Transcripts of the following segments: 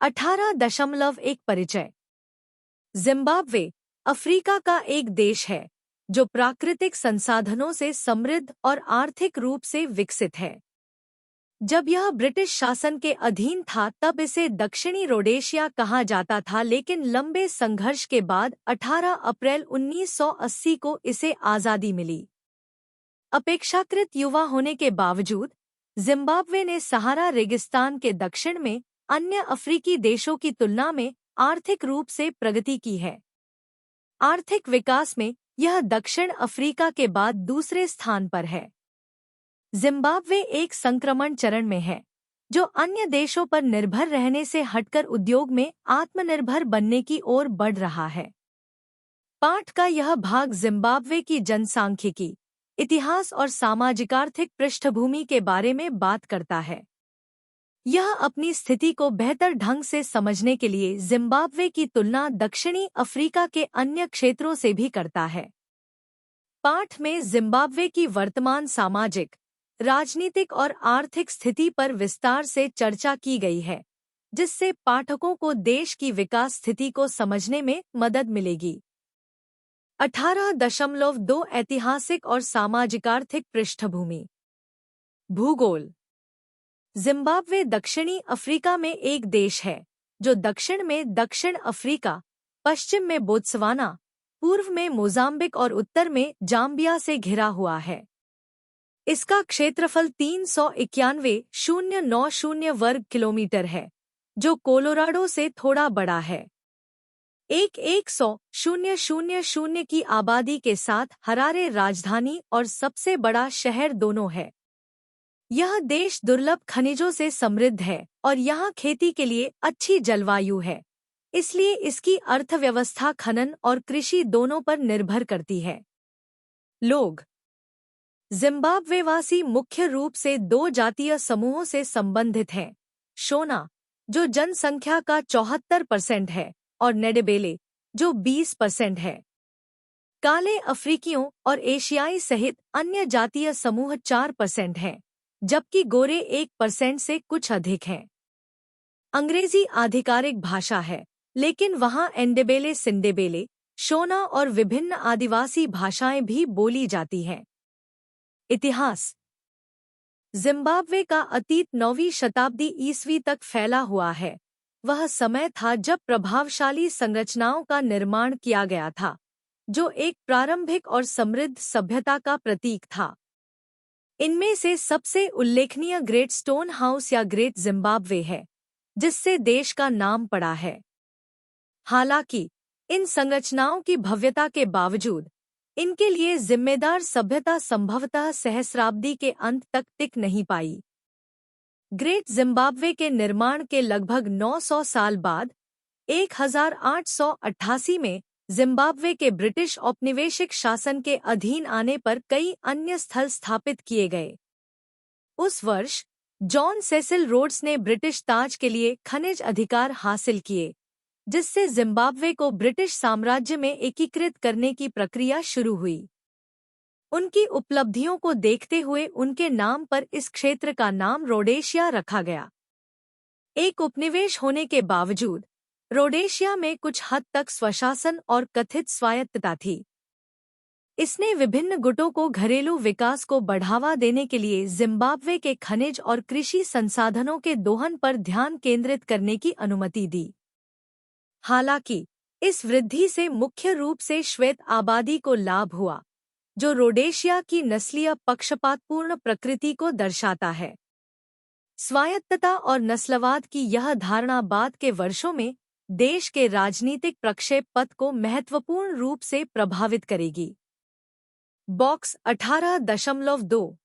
18.1 परिचय। Zimbabwe Africa का एक देश है जो प्राकृतिक संसाधनों से समृद्ध और आर्थिक रूप से विकसित है। जब यह ब्रिटिश शासन के अधीन था तब इसे दक्षिणी रोडेशिया कहा जाता था, लेकिन लंबे संघर्ष के बाद 18 अप्रैल 1980 को इसे आज़ादी मिली। अपेक्षाकृत युवा होने के बावजूद जिम्बाब्वे ने सहारा रेगिस्तान के दक्षिण में अन्य अफ्रीकी देशों की तुलना में आर्थिक रूप से प्रगति की है। आर्थिक विकास में यह दक्षिण अफ्रीका के बाद दूसरे स्थान पर है। जिम्बाब्वे एक संक्रमण चरण में है, जो अन्य देशों पर निर्भर रहने से हटकर उद्योग में आत्मनिर्भर बनने की ओर बढ़ रहा है। पाठ का यह भाग जिम्बाब्वे की जनसांख्यिकी, इतिहास और सामाजिक-आर्थिक पृष्ठभूमि के बारे में बात करता है। यह अपनी स्थिति को बेहतर ढंग से समझने के लिए जिम्बाब्वे की तुलना दक्षिणी अफ्रीका के अन्य क्षेत्रों से भी करता है। पाठ में जिम्बाब्वे की वर्तमान सामाजिक, राजनीतिक और आर्थिक स्थिति पर विस्तार से चर्चा की गई है, जिससे पाठकों को देश की विकास स्थिति को समझने में मदद मिलेगी। 18.2 ऐतिहासिक और सामाजिक-आर्थिक पृष्ठभूमि। भूगोल। जिम्बाब्वे दक्षिणी अफ्रीका में एक देश है जो दक्षिण में दक्षिण अफ्रीका, पश्चिम में बोत्सवाना, पूर्व में मोजाम्बिक और उत्तर में जाम्बिया से घिरा हुआ है। इसका क्षेत्रफल 391,090 वर्ग किलोमीटर है, जो कोलोराडो से थोड़ा बड़ा है। 1,100,000 की आबादी के साथ हरारे राजधानी और सबसे बड़ा शहर दोनों है। यह देश दुर्लभ खनिजों से समृद्ध है और यहाँ खेती के लिए अच्छी जलवायु है, इसलिए इसकी अर्थव्यवस्था खनन और कृषि दोनों पर निर्भर करती है। लोग। जिम्बाब्वेवासी मुख्य रूप से दो जातीय समूहों से संबंधित हैं, शोना, जो जनसंख्या का 74% है, और नेडेबेले, जो 20% है। काले अफ्रीकियों और एशियाई सहित अन्य जातीय समूह 4% हैं, जबकि गोरे 1% से कुछ अधिक हैं। अंग्रेजी आधिकारिक भाषा है, लेकिन वहाँ एंडेबेले, सिंडेबेले, शोना और विभिन्न आदिवासी भाषाएं भी बोली जाती हैं। इतिहास। जिम्बाब्वे का अतीत 9वीं शताब्दी ईस्वी तक फैला हुआ है। वह समय था जब प्रभावशाली संरचनाओं का निर्माण किया गया था, जो एक प्रारंभिक और समृद्ध सभ्यता का प्रतीक था। इनमें से सबसे उल्लेखनीय ग्रेट स्टोन हाउस या ग्रेट जिम्बाब्वे है, जिससे देश का नाम पड़ा है। हालांकि इन संरचनाओं की भव्यता के बावजूद इनके लिए जिम्मेदार सभ्यता संभवतः सहस्राब्दी के अंत तक टिक नहीं पाई। ग्रेट जिम्बाब्वे के निर्माण के लगभग 900 साल बाद 1888 में जिम्बाब्वे के ब्रिटिश औपनिवेशिक शासन के अधीन आने पर कई अन्य स्थल स्थापित किए गए। उस वर्ष जॉन सेसिल रोड्स ने ब्रिटिश ताज के लिए खनिज अधिकार हासिल किए, जिससे जिम्बाब्वे को ब्रिटिश साम्राज्य में एकीकृत करने की प्रक्रिया शुरू हुई। उनकी उपलब्धियों को देखते हुए उनके नाम पर इस क्षेत्र का नाम रोडेशिया रखा गया। एक उपनिवेश होने के बावजूद रोडेशिया में कुछ हद तक स्वशासन और कथित स्वायत्तता थी। इसने विभिन्न गुटों को घरेलू विकास को बढ़ावा देने के लिए जिम्बाब्वे के खनिज और कृषि संसाधनों के दोहन पर ध्यान केंद्रित करने की अनुमति दी। हालांकि इस वृद्धि से मुख्य रूप से श्वेत आबादी को लाभ हुआ, जो रोडेशिया की नस्लीय पक्षपातपूर्ण प्रकृति को दर्शाता है। स्वायत्तता और नस्लवाद की यह धारणा बाद के वर्षों में देश के राजनीतिक प्रक्षेप पथ को महत्वपूर्ण रूप से प्रभावित करेगी। बॉक्स 18.2।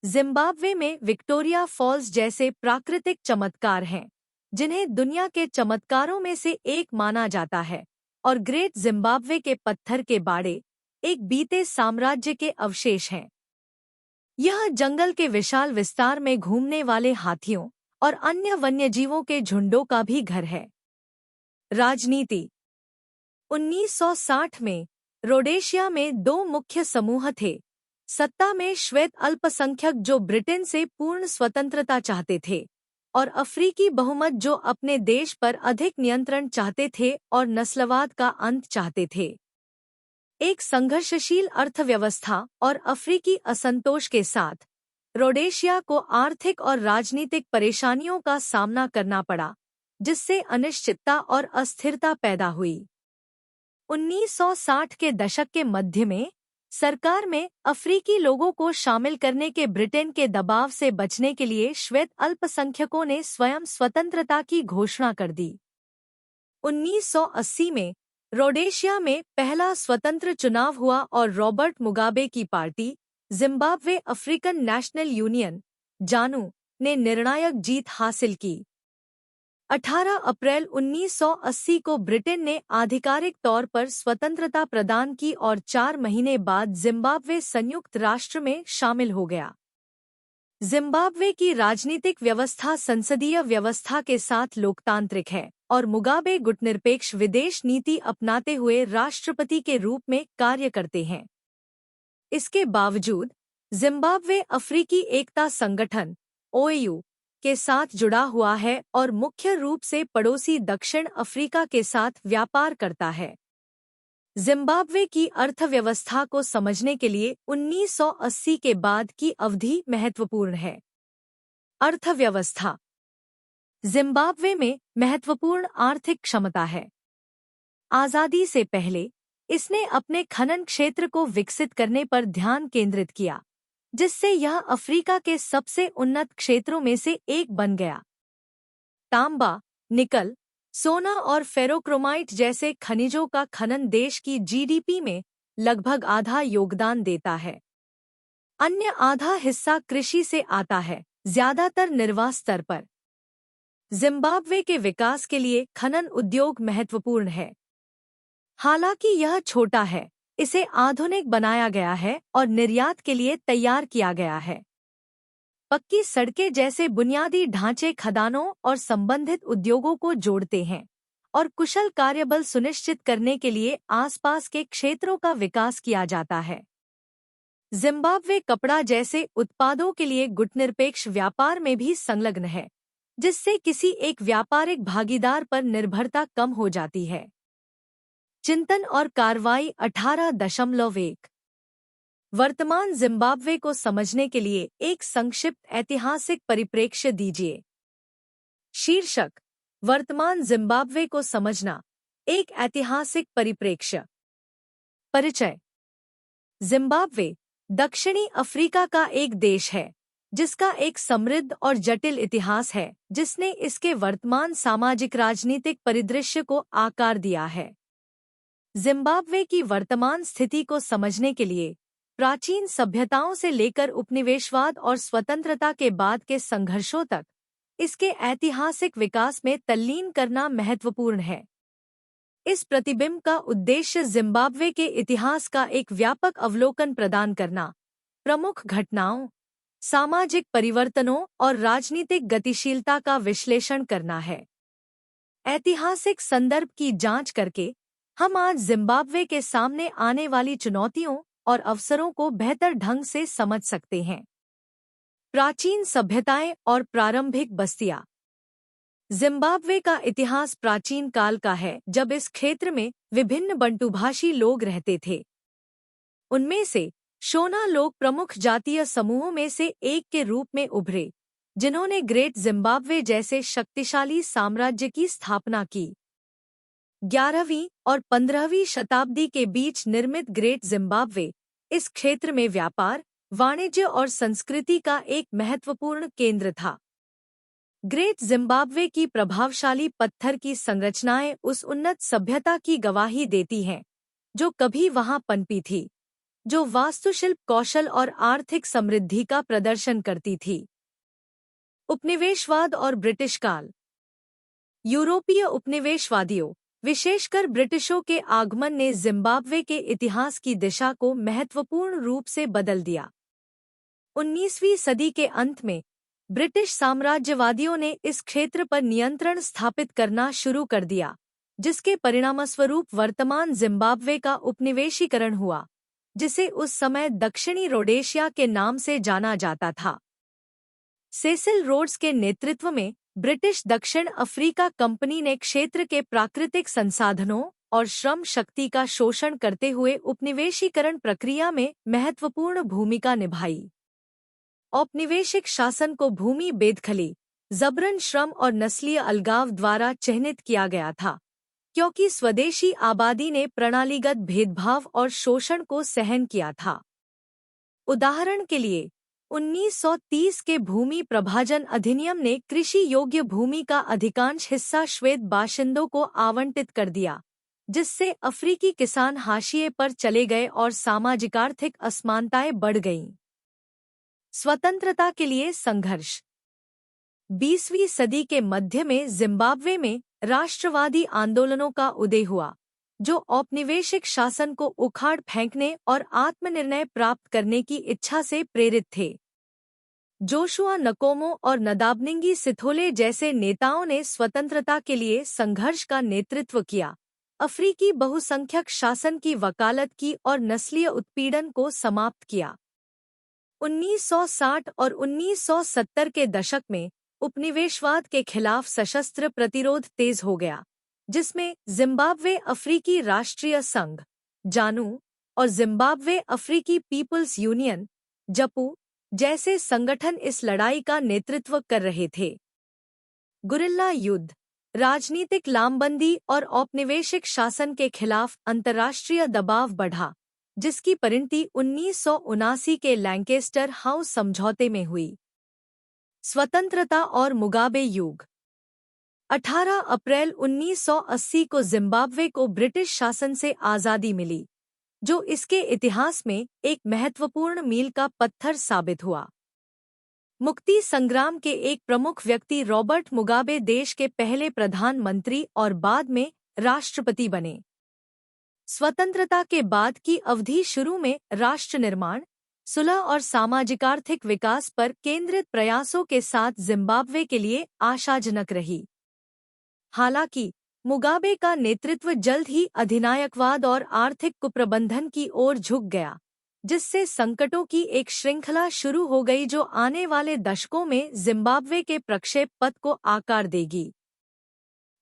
जिम्बाब्वे में विक्टोरिया फॉल्स जैसे प्राकृतिक चमत्कार हैं, जिन्हें दुनिया के चमत्कारों में से एक माना जाता है, और ग्रेट जिम्बाब्वे के पत्थर के बाड़े एक बीते साम्राज्य के अवशेष हैं। यह जंगल के विशाल विस्तार में घूमने वाले हाथियों और अन्य वन्यजीवों के झुंडों का भी घर है। राजनीति। 1960 में रोडेशिया में दो मुख्य समूह थे। सत्ता में श्वेत अल्पसंख्यक जो ब्रिटेन से पूर्ण स्वतंत्रता चाहते थे, और अफ्रीकी बहुमत जो अपने देश पर अधिक नियंत्रण चाहते थे और नस्लवाद का अंत चाहते थे। एक संघर्षशील अर्थव्यवस्था और अफ्रीकी असंतोष के साथ रोडेशिया को आर्थिक और राजनीतिक परेशानियों का सामना करना पड़ा, जिससे अनिश्चितता और अस्थिरता पैदा हुई। 1960 के दशक के मध्य में सरकार में अफ्रीकी लोगों को शामिल करने के ब्रिटेन के दबाव से बचने के लिए श्वेत अल्पसंख्यकों ने स्वयं स्वतंत्रता की घोषणा कर दी। 1980 में रोडेशिया में पहला स्वतंत्र चुनाव हुआ और रॉबर्ट मुगाबे की party Zimbabwe African national union जानू ने निर्णायक जीत हासिल की। 18 अप्रैल 1980 को ब्रिटेन ने आधिकारिक तौर पर स्वतंत्रता प्रदान की और 4 महीने बाद जिम्बाब्वे संयुक्त राष्ट्र में शामिल हो गया। जिम्बाब्वे की राजनीतिक व्यवस्था संसदीय व्यवस्था के साथ लोकतांत्रिक है और मुगाबे गुटनिरपेक्ष विदेश नीति अपनाते हुए राष्ट्रपति के रूप में कार्य करते हैं। इसके बावजूद जिम्बाब्वे अफ्रीकी एकता संगठन OAU के साथ जुड़ा हुआ है और मुख्य रूप से पड़ोसी दक्षिण अफ्रीका के साथ व्यापार करता है। जिम्बाब्वे की अर्थव्यवस्था को समझने के लिए 1980 के बाद की अवधि महत्वपूर्ण है। अर्थव्यवस्था। जिम्बाब्वे में महत्वपूर्ण आर्थिक क्षमता है। आज़ादी से पहले इसने अपने खनन क्षेत्र को विकसित करने पर ध्यान केंद्रित किया, जिससे यह अफ्रीका के सबसे उन्नत क्षेत्रों में से एक बन गया। तांबा, निकल, सोना और फेरोक्रोमाइट जैसे खनिजों का खनन देश की GDP में लगभग आधा योगदान देता है। अन्य आधा हिस्सा कृषि से आता है, ज्यादातर निर्वाह स्तर पर। जिम्बाब्वे के विकास के लिए खनन उद्योग महत्वपूर्ण है। हालांकि यह छोटा है, इसे आधुनिक बनाया गया है और निर्यात के लिए तैयार किया गया है। पक्की सड़कें जैसे बुनियादी ढांचे खदानों और संबंधित उद्योगों को जोड़ते हैं और कुशल कार्यबल सुनिश्चित करने के लिए आसपास के क्षेत्रों का विकास किया जाता है। जिम्बाब्वे कपड़ा जैसे उत्पादों के लिए गुटनिरपेक्ष व्यापार में भी संलग्न है, जिससे किसी एक व्यापारिक भागीदार पर निर्भरता कम हो जाती है। चिंतन और कार्रवाई 18.1 वर्तमान जिम्बाब्वे को समझने के लिए एक संक्षिप्त ऐतिहासिक परिप्रेक्ष्य दीजिए। शीर्षक: वर्तमान जिम्बाब्वे को समझना, एक ऐतिहासिक परिप्रेक्ष्य। परिचय: जिम्बाब्वे दक्षिणी अफ्रीका का एक देश है जिसका एक समृद्ध और जटिल इतिहास है, जिसने इसके वर्तमान सामाजिक राजनीतिक परिदृश्य को आकार दिया है। जिम्बाब्वे की वर्तमान स्थिति को समझने के लिए प्राचीन सभ्यताओं से लेकर उपनिवेशवाद और स्वतंत्रता के बाद के संघर्षों तक इसके ऐतिहासिक विकास में तल्लीन करना महत्वपूर्ण है। इस प्रतिबिंब का उद्देश्य जिम्बाब्वे के इतिहास का एक व्यापक अवलोकन प्रदान करना, प्रमुख घटनाओं, सामाजिक परिवर्तनों और राजनीतिक गतिशीलता का विश्लेषण करना है। ऐतिहासिक संदर्भ की जांच करके हम आज जिम्बाब्वे के सामने आने वाली चुनौतियों और अवसरों को बेहतर ढंग से समझ सकते हैं। प्राचीन सभ्यताएं और प्रारंभिक बस्तियां। जिम्बाब्वे का इतिहास प्राचीन काल का है, जब इस क्षेत्र में विभिन्न बंटूभाषी लोग रहते थे। उनमें से शोना लोग प्रमुख जातीय समूहों में से एक के रूप में उभरे, जिन्होंने ग्रेट जिम्बाब्वे जैसे शक्तिशाली साम्राज्य की स्थापना की। 11वीं और 15वीं शताब्दी के बीच निर्मित ग्रेट जिम्बाब्वे इस क्षेत्र में व्यापार, वाणिज्य और संस्कृति का एक महत्वपूर्ण केंद्र था। ग्रेट जिम्बाब्वे की प्रभावशाली पत्थर की संरचनाएं उस उन्नत सभ्यता की गवाही देती हैं जो कभी वहां पनपी थी, जो वास्तुशिल्प कौशल और आर्थिक समृद्धि का प्रदर्शन करती थी। उपनिवेशवाद और ब्रिटिश काल। यूरोपीय उपनिवेशवादियों, विशेषकर ब्रिटिशों के आगमन ने जिम्बाब्वे के इतिहास की दिशा को महत्वपूर्ण रूप से बदल दिया। 19वीं सदी के अंत में ब्रिटिश साम्राज्यवादियों ने इस क्षेत्र पर नियंत्रण स्थापित करना शुरू कर दिया, जिसके परिणामस्वरूप वर्तमान जिम्बाब्वे का उपनिवेशीकरण हुआ, जिसे उस समय दक्षिणी रोडेशिया के नाम से जाना जाता था। सेसिल रोड्स के नेतृत्व में ब्रिटिश दक्षिण अफ्रीका कंपनी ने क्षेत्र के प्राकृतिक संसाधनों और श्रम शक्ति का शोषण करते हुए उपनिवेशीकरण प्रक्रिया में महत्वपूर्ण भूमिका निभाई। औपनिवेशिक शासन को भूमि बेदखली, जबरन श्रम और नस्लीय अलगाव द्वारा चिह्नित किया गया था, क्योंकि स्वदेशी आबादी ने प्रणालीगत भेदभाव और शोषण को सहन किया था। उदाहरण के लिए 1930 के भूमि प्रभाजन अधिनियम ने कृषि योग्य भूमि का अधिकांश हिस्सा श्वेत बाशिंदों को आवंटित कर दिया, जिससे अफ्रीकी किसान हाशिए पर चले गए और सामाजिक-आर्थिक असमानताएं बढ़ गईं। स्वतंत्रता के लिए संघर्ष। 20वीं सदी के मध्य में जिम्बाब्वे में राष्ट्रवादी आंदोलनों का उदय हुआ, जो औपनिवेशिक शासन को उखाड़ फेंकने और आत्मनिर्णय प्राप्त करने की इच्छा से प्रेरित थे। जोशुआ नकोमो और नदाबनिंगी सिथोले जैसे नेताओं ने स्वतंत्रता के लिए संघर्ष का नेतृत्व किया, अफ्रीकी बहुसंख्यक शासन की वकालत की और नस्लीय उत्पीड़न को समाप्त किया। 1960 और 1970 के दशक में उपनिवेशवाद के खिलाफ सशस्त्र प्रतिरोध तेज हो गया, जिसमें जिम्बाब्वे अफ्रीकी राष्ट्रीय संघ जानू और जिम्बाब्वे अफ्रीकी पीपल्स यूनियन जपू जैसे संगठन इस लड़ाई का नेतृत्व कर रहे थे। गुरिल्ला युद्ध, राजनीतिक लामबंदी और औपनिवेशिक शासन के खिलाफ अंतर्राष्ट्रीय दबाव बढ़ा, जिसकी परिणति 1979 के लैंकेस्टर हाउस समझौते में हुई। स्वतंत्रता और मुगाबे युग। 18 अप्रैल 1980 को जिम्बाब्वे को ब्रिटिश शासन से आज़ादी मिली, जो इसके इतिहास में एक महत्वपूर्ण मील का पत्थर साबित हुआ। मुक्ति संग्राम के एक प्रमुख व्यक्ति रॉबर्ट मुगाबे देश के पहले प्रधानमंत्री और बाद में राष्ट्रपति बने। स्वतंत्रता के बाद की अवधि शुरू में राष्ट्र निर्माण, सुलह और सामाजिक-आर्थिक विकास पर केंद्रित प्रयासों के साथ जिम्बाब्वे के लिए आशाजनक रही। हालांकि मुगाबे का नेतृत्व जल्द ही अधिनायकवाद और आर्थिक कुप्रबंधन की ओर झुक गया, जिससे संकटों की एक श्रृंखला शुरू हो गई जो आने वाले दशकों में जिम्बाब्वे के प्रक्षेप पथ को आकार देगी।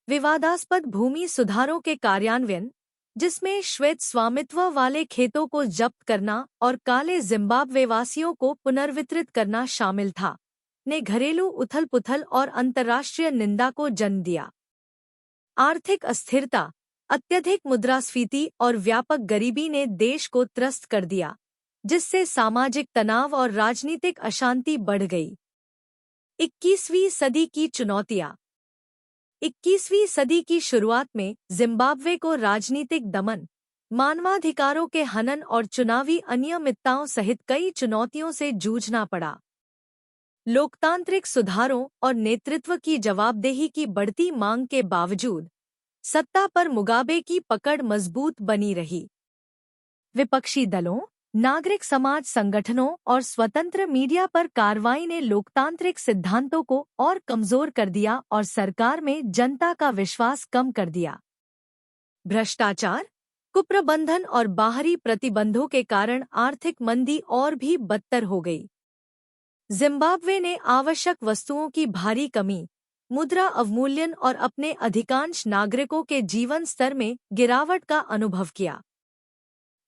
विवादास्पद भूमि सुधारों के कार्यान्वयन, जिसमें श्वेत स्वामित्व वाले खेतों को जब्त करना और काले जिम्बाब्वेवासियों को पुनर्वितरित करना शामिल था, ने घरेलू उथल-पुथल और अंतर्राष्ट्रीय निंदा को जन्म दिया। आर्थिक अस्थिरता, अत्यधिक मुद्रास्फीति और व्यापक गरीबी ने देश को त्रस्त कर दिया, जिससे सामाजिक तनाव और राजनीतिक अशांति बढ़ गई। 21वीं सदी की चुनौतियां। 21वीं सदी की शुरुआत में जिम्बाब्वे को राजनीतिक दमन, मानवाधिकारों के हनन और चुनावी अनियमितताओं सहित कई चुनौतियों से जूझना पड़ा। लोकतांत्रिक सुधारों और नेतृत्व की जवाबदेही की बढ़ती मांग के बावजूद सत्ता पर मुगाबे की पकड़ मजबूत बनी रही। विपक्षी दलों, नागरिक समाज संगठनों और स्वतंत्र मीडिया पर कार्रवाई ने लोकतांत्रिक सिद्धांतों को और कमजोर कर दिया और सरकार में जनता का विश्वास कम कर दिया। भ्रष्टाचार, कुप्रबंधन और बाहरी प्रतिबंधों के कारण आर्थिक मंदी और भी बदतर हो गई। जिम्बाब्वे ने आवश्यक वस्तुओं की भारी कमी, मुद्रा अवमूल्यन और अपने अधिकांश नागरिकों के जीवन स्तर में गिरावट का अनुभव किया।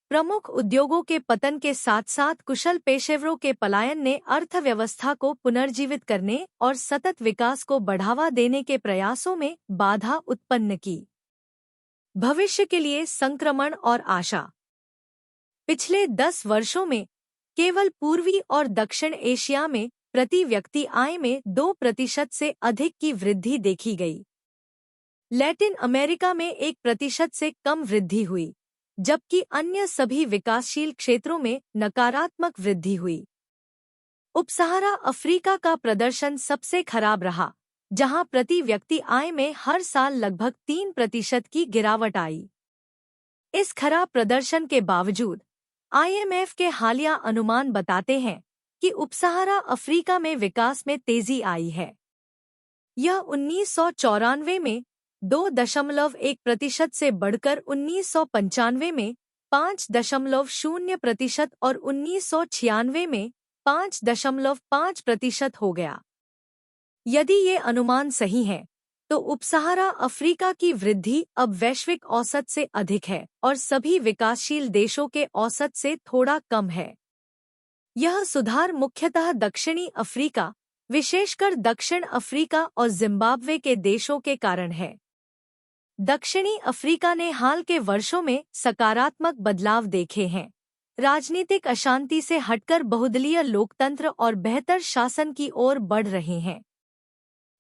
प्रमुख उद्योगों के पतन के साथ साथ कुशल पेशेवरों के पलायन ने अर्थव्यवस्था को पुनर्जीवित करने और सतत विकास को बढ़ावा देने के प्रयासों में बाधा उत्पन्न की। भविष्य के लिए संक्रमण और आशा। पिछले 10 वर्षों में केवल पूर्वी और दक्षिण एशिया में प्रति व्यक्ति आय में 2% से अधिक की वृद्धि देखी गई। लैटिन अमेरिका में 1% से कम वृद्धि हुई, जबकि अन्य सभी विकासशील क्षेत्रों में नकारात्मक वृद्धि हुई। उपसहारा अफ्रीका का प्रदर्शन सबसे खराब रहा, जहां प्रति व्यक्ति आय में हर साल लगभग 3% की गिरावट आई। इस खराब प्रदर्शन के बावजूद IMF के हालिया अनुमान बताते हैं कि उपसहारा अफ्रीका में विकास में तेजी आई है। यह 1994 में 2.1% से बढ़कर 1995 में 5.0% और 1996 में 5.5% हो गया। यदि ये अनुमान सही हैं, तो उपसहारा अफ्रीका की वृद्धि अब वैश्विक औसत से अधिक है और सभी विकासशील देशों के औसत से थोड़ा कम है। यह सुधार मुख्यतः दक्षिणी अफ्रीका, विशेषकर दक्षिण अफ्रीका और जिम्बाब्वे के देशों के कारण है। दक्षिणी अफ्रीका ने हाल के वर्षों में सकारात्मक बदलाव देखे हैं। राजनीतिक अशांति से हटकर बहुदलीय लोकतंत्र और बेहतर शासन की ओर बढ़ रहे हैं।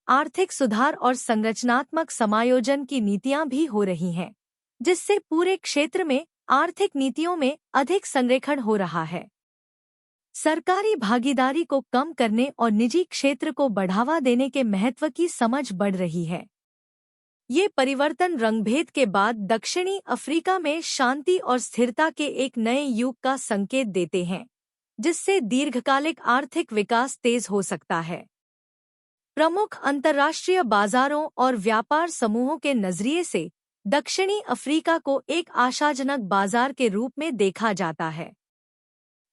आर्थिक सुधार और संरचनात्मक समायोजन की नीतियां भी हो रही हैं, जिससे पूरे क्षेत्र में आर्थिक नीतियों में अधिक संरेखण हो रहा है। सरकारी भागीदारी को कम करने और निजी क्षेत्र को बढ़ावा देने के महत्व की समझ बढ़ रही है। ये परिवर्तन रंगभेद के बाद दक्षिणी अफ्रीका में शांति और स्थिरता के एक नए युग का संकेत देते हैं, जिससे दीर्घकालिक आर्थिक विकास तेज हो सकता है। प्रमुख अंतर्राष्ट्रीय बाजारों और व्यापार समूहों के नजरिए से दक्षिणी अफ्रीका को एक आशाजनक बाजार के रूप में देखा जाता है।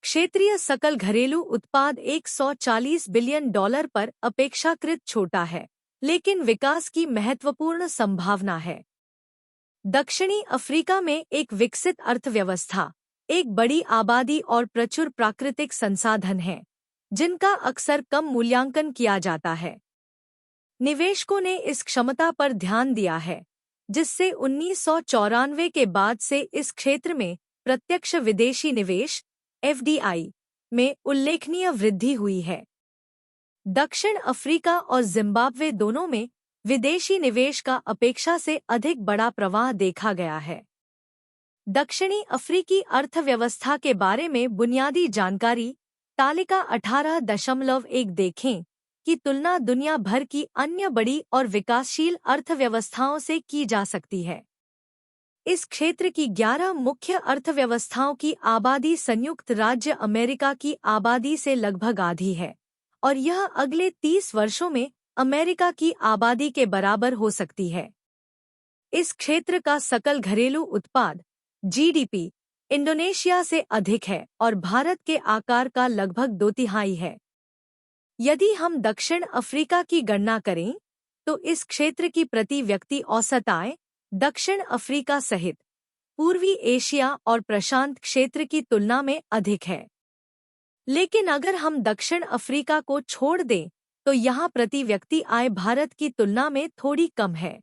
क्षेत्रीय सकल घरेलू उत्पाद $140 बिलियन पर अपेक्षाकृत छोटा है, लेकिन विकास की महत्वपूर्ण संभावना है। दक्षिणी अफ्रीका में एक विकसित अर्थव्यवस्था, एक बड़ी आबादी और प्रचुर प्राकृतिक संसाधन है, जिनका अक्सर कम मूल्यांकन किया जाता है। निवेशकों ने इस क्षमता पर ध्यान दिया है, जिससे 1994 के बाद से इस क्षेत्र में प्रत्यक्ष विदेशी निवेश (FDI) में उल्लेखनीय वृद्धि हुई है। दक्षिण अफ्रीका और जिम्बाब्वे दोनों में विदेशी निवेश का अपेक्षा से अधिक बड़ा प्रवाह देखा गया है। दक्षिणी अफ्रीकी अर्थव्यवस्था के बारे में बुनियादी जानकारी तालिका 18.1 देखें की तुलना दुनिया भर की अन्य बड़ी और विकासशील अर्थव्यवस्थाओं से की जा सकती है। इस क्षेत्र की 11 मुख्य अर्थव्यवस्थाओं की आबादी संयुक्त राज्य अमेरिका की आबादी से लगभग आधी है, और यह अगले 30 वर्षों में अमेरिका की आबादी के बराबर हो सकती है। इस क्षेत्र का सकल घरेलू उत्पाद (GDP) इंडोनेशिया से अधिक है और भारत के आकार का लगभग 2/3 है। यदि हम दक्षिण अफ्रीका की गणना करें, तो इस क्षेत्र की प्रति व्यक्ति औसत आय दक्षिण अफ्रीका सहित पूर्वी एशिया और प्रशांत क्षेत्र की तुलना में अधिक है। लेकिन अगर हम दक्षिण अफ्रीका को छोड़ दें, तो यहाँ प्रति व्यक्ति आय भारत की तुलना में थोड़ी कम है।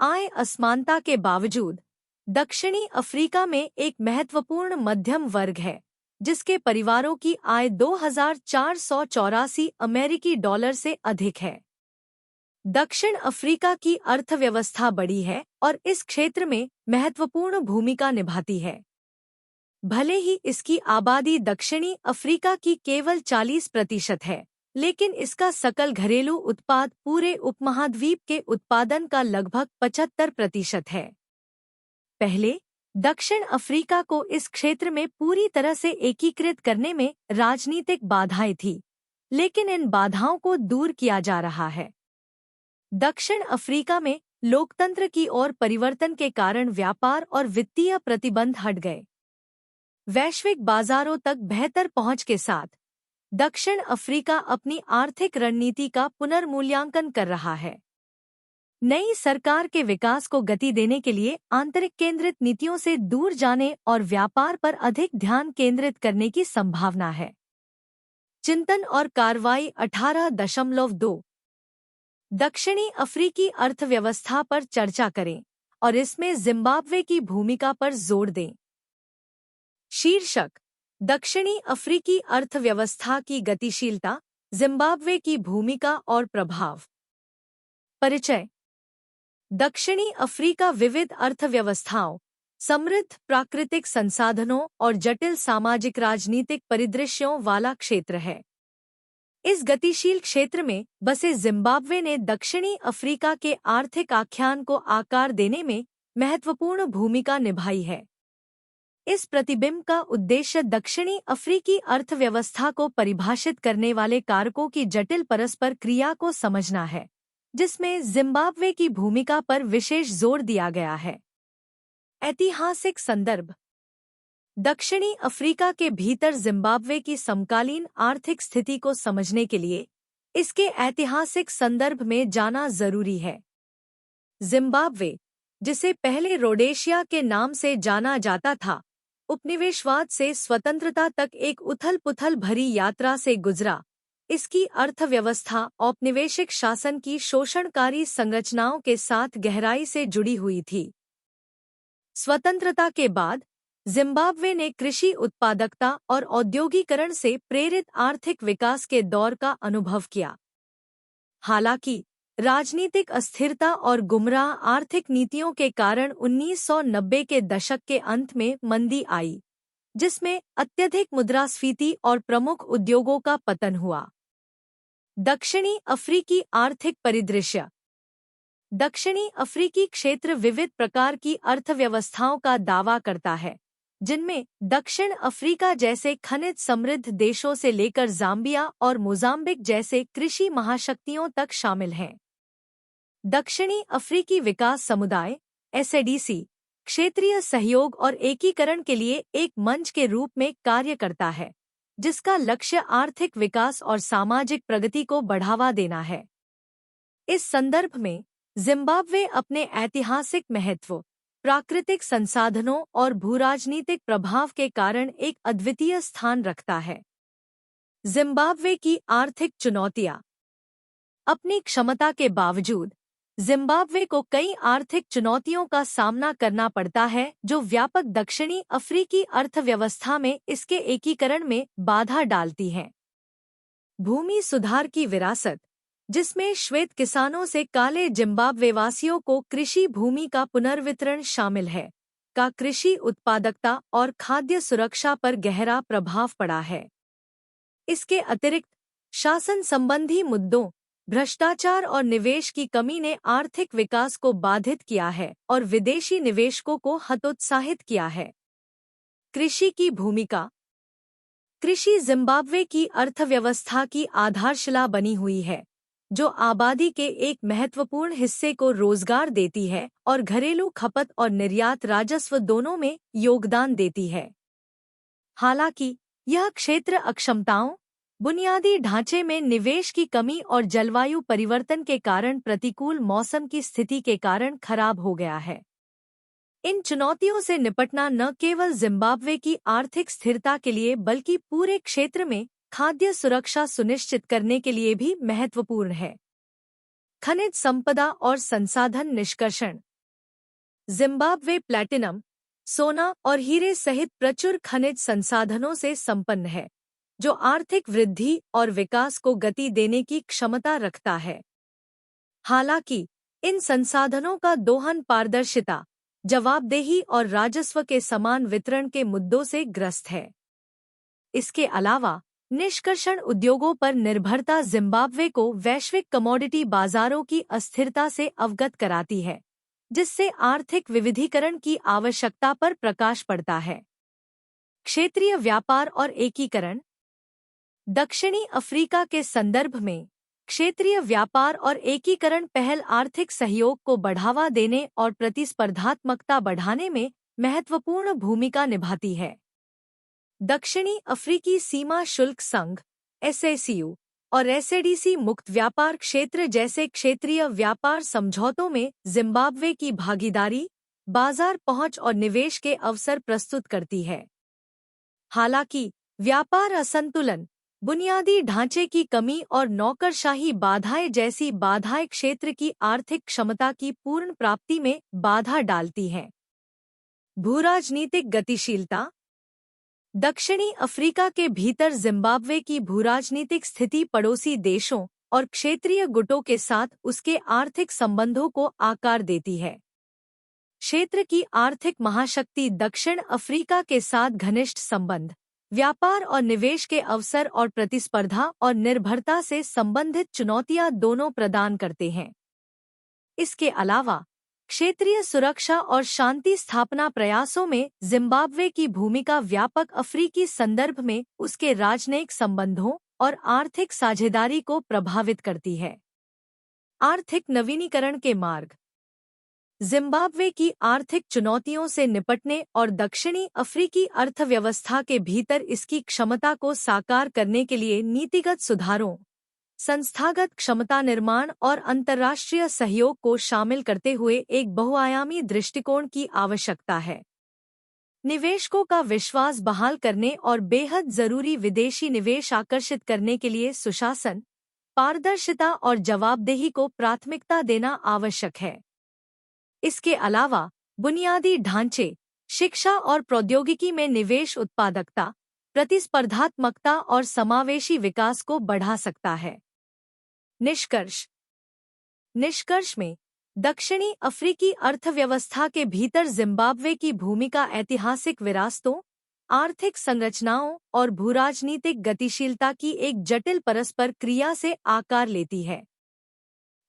आय असमानता के बावजूद दक्षिणी अफ्रीका में एक महत्वपूर्ण मध्यम वर्ग है, जिसके परिवारों की आय $2,484 से अधिक है। दक्षिण अफ्रीका की अर्थव्यवस्था बड़ी है और इस क्षेत्र में महत्वपूर्ण भूमिका निभाती है। भले ही इसकी आबादी दक्षिणी अफ्रीका की केवल 40% है, लेकिन इसका सकल घरेलू उत्पाद पूरे उपमहाद्वीप के उत्पादन का लगभग 75% है। पहले दक्षिण अफ्रीका को इस क्षेत्र में पूरी तरह से एकीकृत करने में राजनीतिक बाधाएं थीं, लेकिन इन बाधाओं को दूर किया जा रहा है। दक्षिण अफ्रीका में लोकतंत्र की ओर परिवर्तन के कारण व्यापार और वित्तीय प्रतिबंध हट गए। वैश्विक बाजारों तक बेहतर पहुंच के साथ दक्षिण अफ्रीका अपनी आर्थिक रणनीति का पुनर्मूल्यांकन कर रहा है। नई सरकार के विकास को गति देने के लिए आंतरिक केंद्रित नीतियों से दूर जाने और व्यापार पर अधिक ध्यान केंद्रित करने की संभावना है। चिंतन और कार्रवाई 18.2 दक्षिणी अफ्रीकी अर्थव्यवस्था पर चर्चा करें और इसमें जिम्बाब्वे की भूमिका पर जोर दें। शीर्षक: दक्षिणी अफ्रीकी अर्थव्यवस्था की गतिशीलता, जिम्बाब्वे की भूमिका और प्रभाव। परिचय: दक्षिणी अफ्रीका विविध अर्थव्यवस्थाओं, समृद्ध प्राकृतिक संसाधनों और जटिल सामाजिक राजनीतिक परिदृश्यों वाला क्षेत्र है। इस गतिशील क्षेत्र में बसे जिम्बाब्वे ने दक्षिणी अफ्रीका के आर्थिक आख्यान को आकार देने में महत्वपूर्ण भूमिका निभाई है। इस प्रतिबिंब का उद्देश्य दक्षिणी अफ्रीकी अर्थव्यवस्था को परिभाषित करने वाले कारकों की जटिल परस्पर क्रिया को समझना है, जिसमें जिम्बाब्वे की भूमिका पर विशेष जोर दिया गया है। ऐतिहासिक संदर्भ: दक्षिणी अफ्रीका के भीतर जिम्बाब्वे की समकालीन आर्थिक स्थिति को समझने के लिए इसके ऐतिहासिक संदर्भ में जाना जरूरी है। जिम्बाब्वे, जिसे पहले रोडेशिया के नाम से जाना जाता था, उपनिवेशवाद से स्वतंत्रता तक एक उथल-पुथल भरी यात्रा से गुजरा। इसकी अर्थव्यवस्था औपनिवेशिक शासन की शोषणकारी संरचनाओं के साथ गहराई से जुड़ी हुई थी। स्वतंत्रता के बाद जिम्बाब्वे ने कृषि उत्पादकता और औद्योगिकरण से प्रेरित आर्थिक विकास के दौर का अनुभव किया। हालांकि राजनीतिक अस्थिरता और गुमराह आर्थिक नीतियों के कारण 1990 के दशक के अंत में मंदी आई, जिसमें अत्यधिक मुद्रास्फीति और प्रमुख उद्योगों का पतन हुआ। दक्षिणी अफ्रीकी आर्थिक परिदृश्य। दक्षिणी अफ्रीकी क्षेत्र विविध प्रकार की अर्थव्यवस्थाओं का दावा करता है, जिनमें दक्षिण अफ्रीका जैसे खनिज समृद्ध देशों से लेकर जाम्बिया और मोजाम्बिक जैसे कृषि महाशक्तियों तक शामिल हैं। दक्षिणी अफ्रीकी विकास समुदाय (SADC) क्षेत्रीय सहयोग और एकीकरण के लिए एक मंच के रूप में कार्य करता है, जिसका लक्ष्य आर्थिक विकास और सामाजिक प्रगति को बढ़ावा देना है। इस संदर्भ में जिम्बाब्वे अपने ऐतिहासिक महत्व, प्राकृतिक संसाधनों और भूराजनीतिक प्रभाव के कारण एक अद्वितीय स्थान रखता है। जिम्बाब्वे की आर्थिक चुनौतियां। अपनी क्षमता के बावजूद जिम्बाब्वे को कई आर्थिक चुनौतियों का सामना करना पड़ता है, जो व्यापक दक्षिणी अफ्रीकी अर्थव्यवस्था में इसके एकीकरण में बाधा डालती हैं। भूमि सुधार की विरासत, जिसमें श्वेत किसानों से काले जिम्बाब्वेवासियों को कृषि भूमि का पुनर्वितरण शामिल है, का कृषि उत्पादकता और खाद्य सुरक्षा पर गहरा प्रभाव पड़ा है। इसके अतिरिक्त शासन संबंधी मुद्दों, भ्रष्टाचार और निवेश की कमी ने आर्थिक विकास को बाधित किया है और विदेशी निवेशकों को हतोत्साहित किया है। कृषि की भूमिका। कृषि जिम्बाब्वे की अर्थव्यवस्था की आधारशिला बनी हुई है, जो आबादी के एक महत्वपूर्ण हिस्से को रोजगार देती है और घरेलू खपत और निर्यात राजस्व दोनों में योगदान देती है। हालांकि यह क्षेत्र अक्षमताओं, बुनियादी ढांचे में निवेश की कमी और जलवायु परिवर्तन के कारण प्रतिकूल मौसम की स्थिति के कारण खराब हो गया है। इन चुनौतियों से निपटना न केवल जिम्बाब्वे की आर्थिक स्थिरता के लिए बल्कि पूरे क्षेत्र में खाद्य सुरक्षा सुनिश्चित करने के लिए भी महत्वपूर्ण है। खनिज संपदा और संसाधन निष्कर्षण। जिम्बाब्वे प्लैटिनम, सोना और हीरे सहित प्रचुर खनिज संसाधनों से संपन्न है, जो आर्थिक वृद्धि और विकास को गति देने की क्षमता रखता है। हालांकि इन संसाधनों का दोहन पारदर्शिता, जवाबदेही और राजस्व के समान वितरण के मुद्दों से ग्रस्त है। इसके अलावा निष्कर्षण उद्योगों पर निर्भरता जिम्बाब्वे को वैश्विक कमोडिटी बाजारों की अस्थिरता से अवगत कराती है, जिससे आर्थिक विविधीकरण की आवश्यकता पर प्रकाश पड़ता है। क्षेत्रीय व्यापार और एकीकरण। दक्षिणी अफ्रीका के संदर्भ में क्षेत्रीय व्यापार और एकीकरण पहल आर्थिक सहयोग को बढ़ावा देने और प्रतिस्पर्धात्मकता बढ़ाने में महत्वपूर्ण भूमिका निभाती है। दक्षिणी अफ्रीकी सीमा शुल्क संघ (SACU) और SADC मुक्त व्यापार क्षेत्र जैसे क्षेत्रीय व्यापार समझौतों में जिम्बाब्वे की भागीदारी, बाजार पहुंच और निवेश के अवसर प्रस्तुत करती है। हालांकि व्यापार असंतुलन, बुनियादी ढांचे की कमी और नौकरशाही बाधाएं जैसी बाधाएं क्षेत्र की आर्थिक क्षमता की पूर्ण प्राप्ति में बाधा डालती हैं। भूराजनीतिक गतिशीलता। दक्षिणी अफ्रीका के भीतर जिम्बाब्वे की भूराजनीतिक स्थिति पड़ोसी देशों और क्षेत्रीय गुटों के साथ उसके आर्थिक संबंधों को आकार देती है। क्षेत्र की आर्थिक महाशक्ति दक्षिण अफ्रीका के साथ घनिष्ठ संबंध, व्यापार और निवेश के अवसर और प्रतिस्पर्धा और निर्भरता से संबंधित चुनौतियां दोनों प्रदान करते हैं। इसके अलावा क्षेत्रीय सुरक्षा और शांति स्थापना प्रयासों में जिम्बाब्वे की भूमिका व्यापक अफ्रीकी संदर्भ में उसके राजनयिक संबंधों और आर्थिक साझेदारी को प्रभावित करती है। आर्थिक नवीनीकरण के मार्ग। जिम्बाब्वे की आर्थिक चुनौतियों से निपटने और दक्षिणी अफ्रीकी अर्थव्यवस्था के भीतर इसकी क्षमता को साकार करने के लिए नीतिगत सुधारों, संस्थागत क्षमता निर्माण और अंतर्राष्ट्रीय सहयोग को शामिल करते हुए एक बहुआयामी दृष्टिकोण की आवश्यकता है। निवेशकों का विश्वास बहाल करने और बेहद जरूरी विदेशी निवेश आकर्षित करने के लिए सुशासन, पारदर्शिता और जवाबदेही को प्राथमिकता देना आवश्यक है। इसके अलावा बुनियादी ढांचे, शिक्षा और प्रौद्योगिकी में निवेश उत्पादकता, प्रतिस्पर्धात्मकता और समावेशी विकास को बढ़ा सकता है। निष्कर्ष में दक्षिणी अफ्रीकी अर्थव्यवस्था के भीतर जिम्बाब्वे की भूमिका ऐतिहासिक विरासतों, आर्थिक संरचनाओं और भूराजनीतिक गतिशीलता की एक जटिल परस्पर क्रिया से आकार लेती है।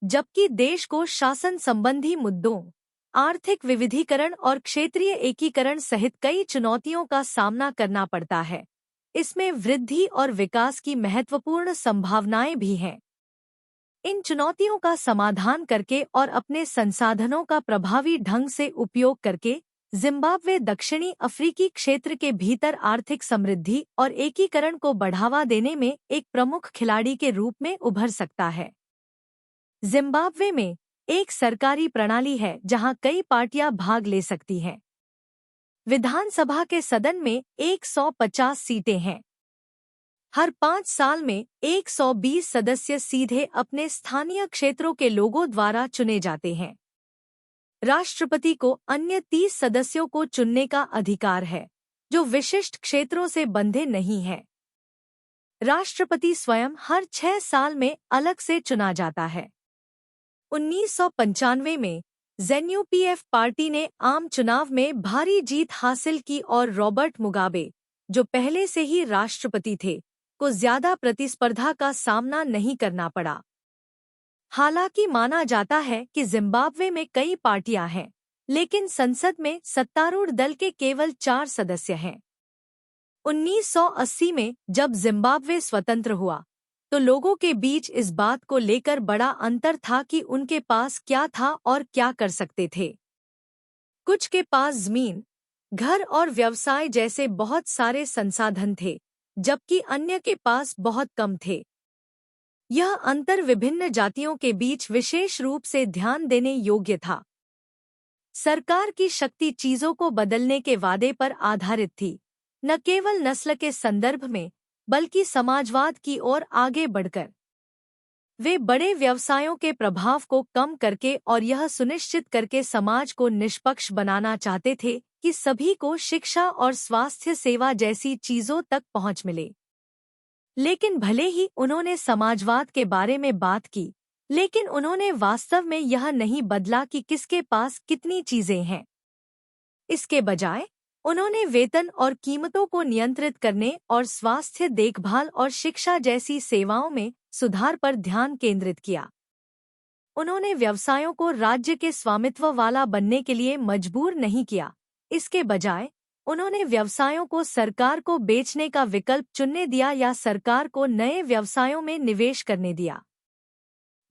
जबकि देश को शासन संबंधी मुद्दों, आर्थिक विविधीकरण और क्षेत्रीय एकीकरण सहित कई चुनौतियों का सामना करना पड़ता है, इसमें वृद्धि और विकास की महत्वपूर्ण संभावनाएं भी हैं। इन चुनौतियों का समाधान करके और अपने संसाधनों का प्रभावी ढंग से उपयोग करके जिम्बाब्वे दक्षिणी अफ्रीकी क्षेत्र के भीतर आर्थिक समृद्धि और एकीकरण को बढ़ावा देने में एक प्रमुख खिलाड़ी के रूप में उभर सकता है। जिम्बाब्वे में एक सरकारी प्रणाली है जहां कई पार्टियां भाग ले सकती हैं। विधानसभा के सदन में 150 सीटें हैं। हर 5 साल में 120 सदस्य सीधे अपने स्थानीय क्षेत्रों के लोगों द्वारा चुने जाते हैं। राष्ट्रपति को अन्य 30 सदस्यों को चुनने का अधिकार है, जो विशिष्ट क्षेत्रों से बंधे नहीं हैं। राष्ट्रपति स्वयं हर 6 साल में अलग से चुना जाता है। 1995 में ज़ेनु-पीएफ पार्टी ने आम चुनाव में भारी जीत हासिल की और रॉबर्ट मुगाबे, जो पहले से ही राष्ट्रपति थे, को ज्यादा प्रतिस्पर्धा का सामना नहीं करना पड़ा। हालांकि माना जाता है कि जिम्बाब्वे में कई पार्टियां हैं, लेकिन संसद में सत्तारूढ़ दल के केवल 4 सदस्य हैं। 1980 में जब जिम्बाब्वे स्वतंत्र हुआ, तो लोगों के बीच इस बात को लेकर बड़ा अंतर था कि उनके पास क्या था और क्या कर सकते थे। कुछ के पास जमीन, घर और व्यवसाय जैसे बहुत सारे संसाधन थे, जबकि अन्य के पास बहुत कम थे। यह अंतर विभिन्न जातियों के बीच विशेष रूप से ध्यान देने योग्य था। सरकार की शक्ति चीजों को बदलने के वादे पर आधारित थी, न केवल नस्ल के संदर्भ में, बल्कि समाजवाद की ओर आगे बढ़कर। वे बड़े व्यवसायों के प्रभाव को कम करके और यह सुनिश्चित करके समाज को निष्पक्ष बनाना चाहते थे कि सभी को शिक्षा और स्वास्थ्य सेवा जैसी चीजों तक पहुंच मिले। लेकिन भले ही उन्होंने समाजवाद के बारे में बात की, लेकिन उन्होंने वास्तव में यह नहीं बदला कि किसके पास कितनी चीजें हैं। इसके बजाय उन्होंने वेतन और कीमतों को नियंत्रित करने और स्वास्थ्य देखभाल और शिक्षा जैसी सेवाओं में सुधार पर ध्यान केंद्रित किया। उन्होंने व्यवसायों को राज्य के स्वामित्व वाला बनने के लिए मजबूर नहीं किया। इसके बजाय उन्होंने व्यवसायों को सरकार को बेचने का विकल्प चुनने दिया या सरकार को नए व्यवसायों में निवेश करने दिया।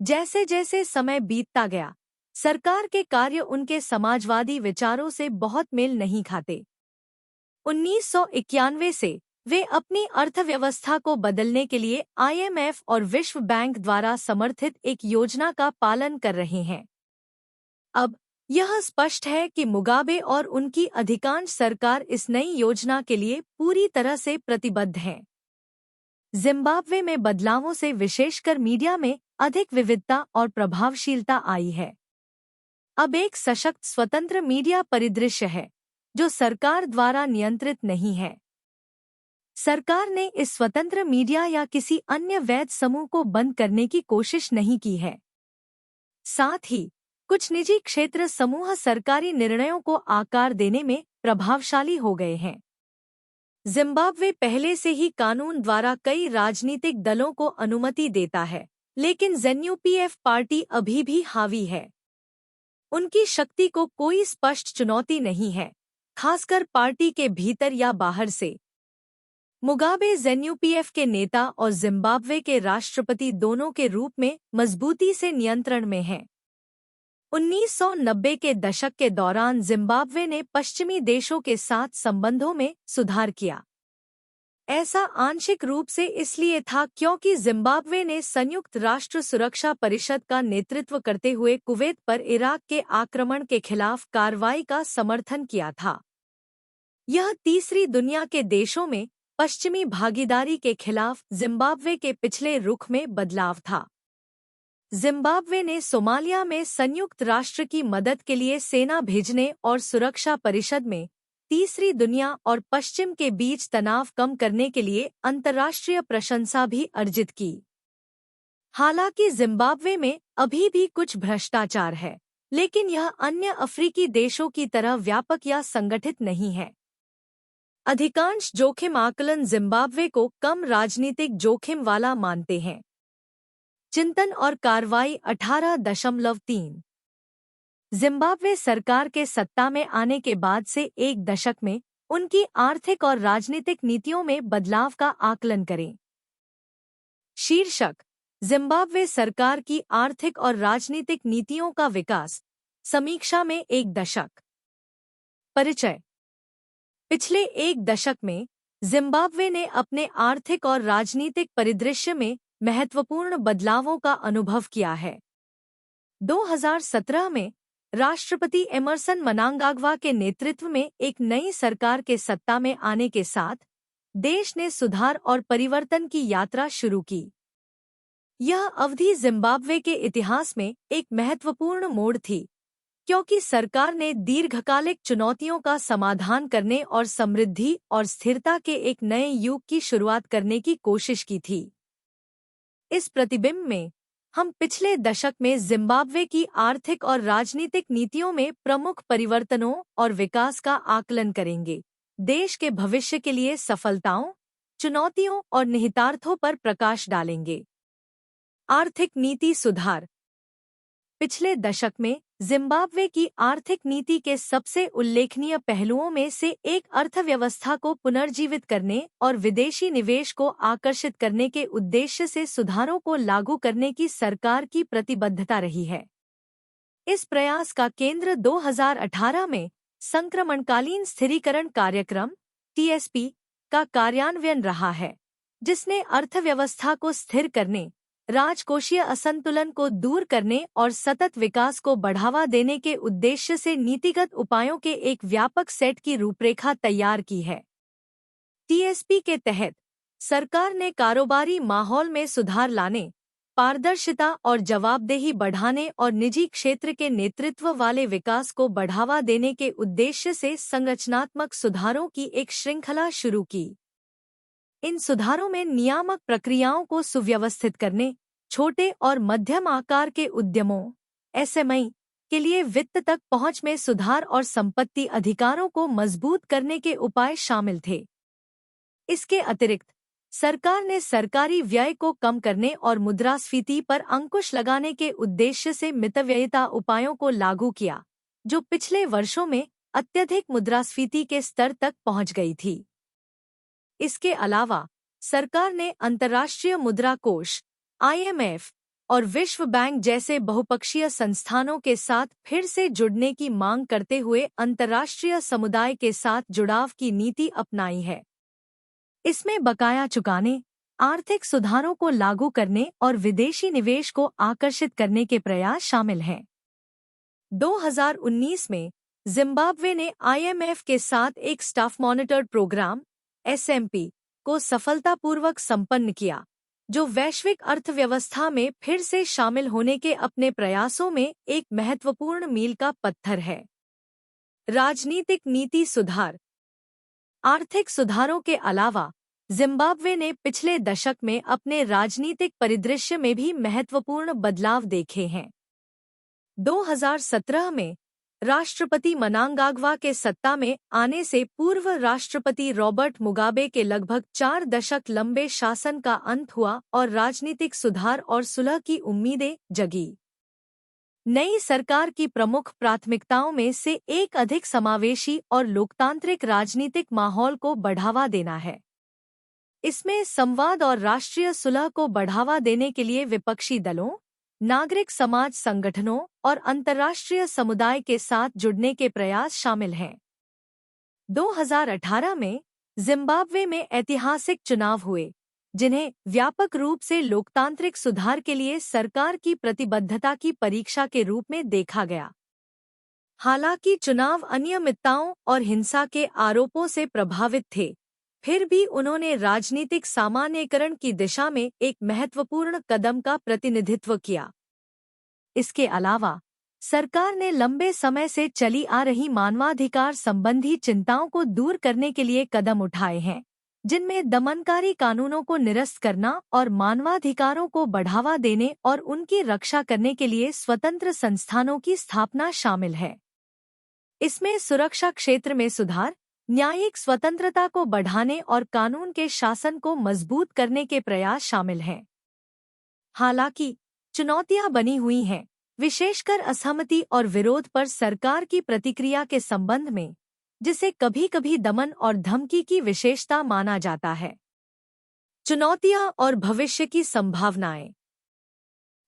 जैसे जैसे समय बीतता गया, सरकार के कार्य उनके समाजवादी विचारों से बहुत मेल नहीं खाते। 1991 से वे अपनी अर्थव्यवस्था को बदलने के लिए IMF और विश्व बैंक द्वारा समर्थित एक योजना का पालन कर रहे हैं। अब यह स्पष्ट है कि मुगाबे और उनकी अधिकांश सरकार इस नई योजना के लिए पूरी तरह से प्रतिबद्ध हैं। जिम्बाब्वे में बदलावों से विशेषकर मीडिया में अधिक विविधता और प्रभावशीलता आई है। अब एक सशक्त स्वतंत्र मीडिया परिदृश्य है, जो सरकार द्वारा नियंत्रित नहीं है। सरकार ने इस स्वतंत्र मीडिया या किसी अन्य वैध समूह को बंद करने की कोशिश नहीं की है। साथ ही कुछ निजी क्षेत्र समूह सरकारी निर्णयों को आकार देने में प्रभावशाली हो गए हैं। जिम्बाब्वे पहले से ही कानून द्वारा कई राजनीतिक दलों को अनुमति देता है, लेकिन ज़ेनु-पीएफ पार्टी अभी भी हावी है। उनकी शक्ति को कोई स्पष्ट चुनौती नहीं है, खासकर पार्टी के भीतर या बाहर से। मुगाबे ज़ेनु-पीएफ के नेता और जिम्बाब्वे के राष्ट्रपति दोनों के रूप में मजबूती से नियंत्रण में हैं। 1990 के दशक के दौरान जिम्बाब्वे ने पश्चिमी देशों के साथ संबंधों में सुधार किया। ऐसा आंशिक रूप से इसलिए था क्योंकि जिम्बाब्वे ने संयुक्त राष्ट्र सुरक्षा परिषद का नेतृत्व करते हुए कुवैत पर इराक के आक्रमण के खिलाफ कार्रवाई का समर्थन किया था। यह तीसरी दुनिया के देशों में पश्चिमी भागीदारी के खिलाफ जिम्बाब्वे के पिछले रुख में बदलाव था। जिम्बाब्वे ने सोमालिया में संयुक्त राष्ट्र की मदद के लिए सेना भेजने और सुरक्षा परिषद में तीसरी दुनिया और पश्चिम के बीच तनाव कम करने के लिए अंतर्राष्ट्रीय प्रशंसा भी अर्जित की। हालांकि जिम्बाब्वे में अभी भी कुछ भ्रष्टाचार है, लेकिन यह अन्य अफ्रीकी देशों की तरह व्यापक या संगठित नहीं है। अधिकांश जोखिम आकलन जिम्बाब्वे को कम राजनीतिक जोखिम वाला मानते हैं। चिंतन और कार्रवाई 18.3 जिम्बाब्वे सरकार के सत्ता में आने के बाद से एक दशक में उनकी आर्थिक और राजनीतिक नीतियों में बदलाव का आकलन करें। शीर्षक: जिम्बाब्वे सरकार की आर्थिक और राजनीतिक नीतियों का विकास, समीक्षा में एक दशक। परिचय: पिछले एक दशक में जिम्बाब्वे ने अपने आर्थिक और राजनीतिक परिदृश्य में महत्वपूर्ण बदलावों का अनुभव किया है। 2017 में राष्ट्रपति एमरसन मनांगाग्वा के नेतृत्व में एक नई सरकार के सत्ता में आने के साथ देश ने सुधार और परिवर्तन की यात्रा शुरू की। यह अवधि जिम्बाब्वे के इतिहास में एक महत्वपूर्ण मोड़ थी, क्योंकि सरकार ने दीर्घकालिक चुनौतियों का समाधान करने और समृद्धि और स्थिरता के एक नए युग की शुरुआत करने की कोशिश की थी। इस प्रतिबिंब में हम पिछले दशक में जिम्बाब्वे की आर्थिक और राजनीतिक नीतियों में प्रमुख परिवर्तनों और विकास का आकलन करेंगे। देश के भविष्य के लिए सफलताओं, चुनौतियों और निहितार्थों पर प्रकाश डालेंगे। आर्थिक नीति सुधार: पिछले दशक में जिम्बाब्वे की आर्थिक नीति के सबसे उल्लेखनीय पहलुओं में से एक अर्थव्यवस्था को पुनर्जीवित करने और विदेशी निवेश को आकर्षित करने के उद्देश्य से सुधारों को लागू करने की सरकार की प्रतिबद्धता रही है। इस प्रयास का केंद्र 2018 में संक्रमणकालीन स्थिरीकरण कार्यक्रम (TSP) का कार्यान्वयन रहा है, जिसने अर्थव्यवस्था को स्थिर करने, राजकोषीय असंतुलन को दूर करने और सतत विकास को बढ़ावा देने के उद्देश्य से नीतिगत उपायों के एक व्यापक सेट की रूपरेखा तैयार की है। TSP के तहत सरकार ने कारोबारी माहौल में सुधार लाने, पारदर्शिता और जवाबदेही बढ़ाने और निजी क्षेत्र के नेतृत्व वाले विकास को बढ़ावा देने के उद्देश्य से संरचनात्मक सुधारों की एक श्रृंखला शुरू की। इन सुधारों में नियामक प्रक्रियाओं को सुव्यवस्थित करने, छोटे और मध्यम आकार के उद्यमों (SME) के लिए वित्त तक पहुंच में सुधार और संपत्ति अधिकारों को मजबूत करने के उपाय शामिल थे। इसके अतिरिक्त सरकार ने सरकारी व्यय को कम करने और मुद्रास्फीति पर अंकुश लगाने के उद्देश्य से मितव्ययिता उपायों को लागू किया, जो पिछले वर्षों में अत्यधिक मुद्रास्फीति के स्तर तक पहुंच गई थी। इसके अलावा सरकार ने अंतर्राष्ट्रीय मुद्रा कोष (IMF) और विश्व बैंक जैसे बहुपक्षीय संस्थानों के साथ फिर से जुड़ने की मांग करते हुए अंतर्राष्ट्रीय समुदाय के साथ जुड़ाव की नीति अपनाई है। इसमें बकाया चुकाने, आर्थिक सुधारों को लागू करने और विदेशी निवेश को आकर्षित करने के प्रयास शामिल हैं। 2019 में जिम्बाब्वे ने IMF के साथ एक स्टाफ मॉनिटर्ड प्रोग्राम SMP को सफलतापूर्वक संपन्न किया, जो वैश्विक अर्थव्यवस्था में फिर से शामिल होने के अपने प्रयासों में एक महत्वपूर्ण मील का पत्थर है। राजनीतिक नीति सुधार: आर्थिक सुधारों के अलावा जिम्बाब्वे ने पिछले दशक में अपने राजनीतिक परिदृश्य में भी महत्वपूर्ण बदलाव देखे हैं। 2017 में राष्ट्रपति मनांगाग्वा के सत्ता में आने से पूर्व राष्ट्रपति रॉबर्ट मुगाबे के लगभग 4 दशक लंबे शासन का अंत हुआ और राजनीतिक सुधार और सुलह की उम्मीदें जगी। नई सरकार की प्रमुख प्राथमिकताओं में से एक अधिक समावेशी और लोकतांत्रिक राजनीतिक माहौल को बढ़ावा देना है। इसमें संवाद और राष्ट्रीय सुलह को बढ़ावा देने के लिए विपक्षी दलों, नागरिक समाज संगठनों और अंतर्राष्ट्रीय समुदाय के साथ जुड़ने के प्रयास शामिल हैं। 2018 में जिम्बाब्वे में ऐतिहासिक चुनाव हुए, जिन्हें व्यापक रूप से लोकतांत्रिक सुधार के लिए सरकार की प्रतिबद्धता की परीक्षा के रूप में देखा गया। हालांकि चुनाव अनियमितताओं और हिंसा के आरोपों से प्रभावित थे, फिर भी उन्होंने राजनीतिक सामान्यीकरण की दिशा में एक महत्वपूर्ण कदम का प्रतिनिधित्व किया। इसके अलावा सरकार ने लंबे समय से चली आ रही मानवाधिकार संबंधी चिंताओं को दूर करने के लिए कदम उठाए हैं, जिनमें दमनकारी कानूनों को निरस्त करना और मानवाधिकारों को बढ़ावा देने और उनकी रक्षा करने के लिए स्वतंत्र संस्थानों की स्थापना शामिल है। इसमें सुरक्षा क्षेत्र में सुधार, न्यायिक स्वतंत्रता को बढ़ाने और कानून के शासन को मजबूत करने के प्रयास शामिल हैं। हालांकि चुनौतियां बनी हुई हैं, विशेषकर असहमति और विरोध पर सरकार की प्रतिक्रिया के संबंध में, जिसे कभी-कभी दमन और धमकी की विशेषता माना जाता है। चुनौतियां और भविष्य की संभावनाएं।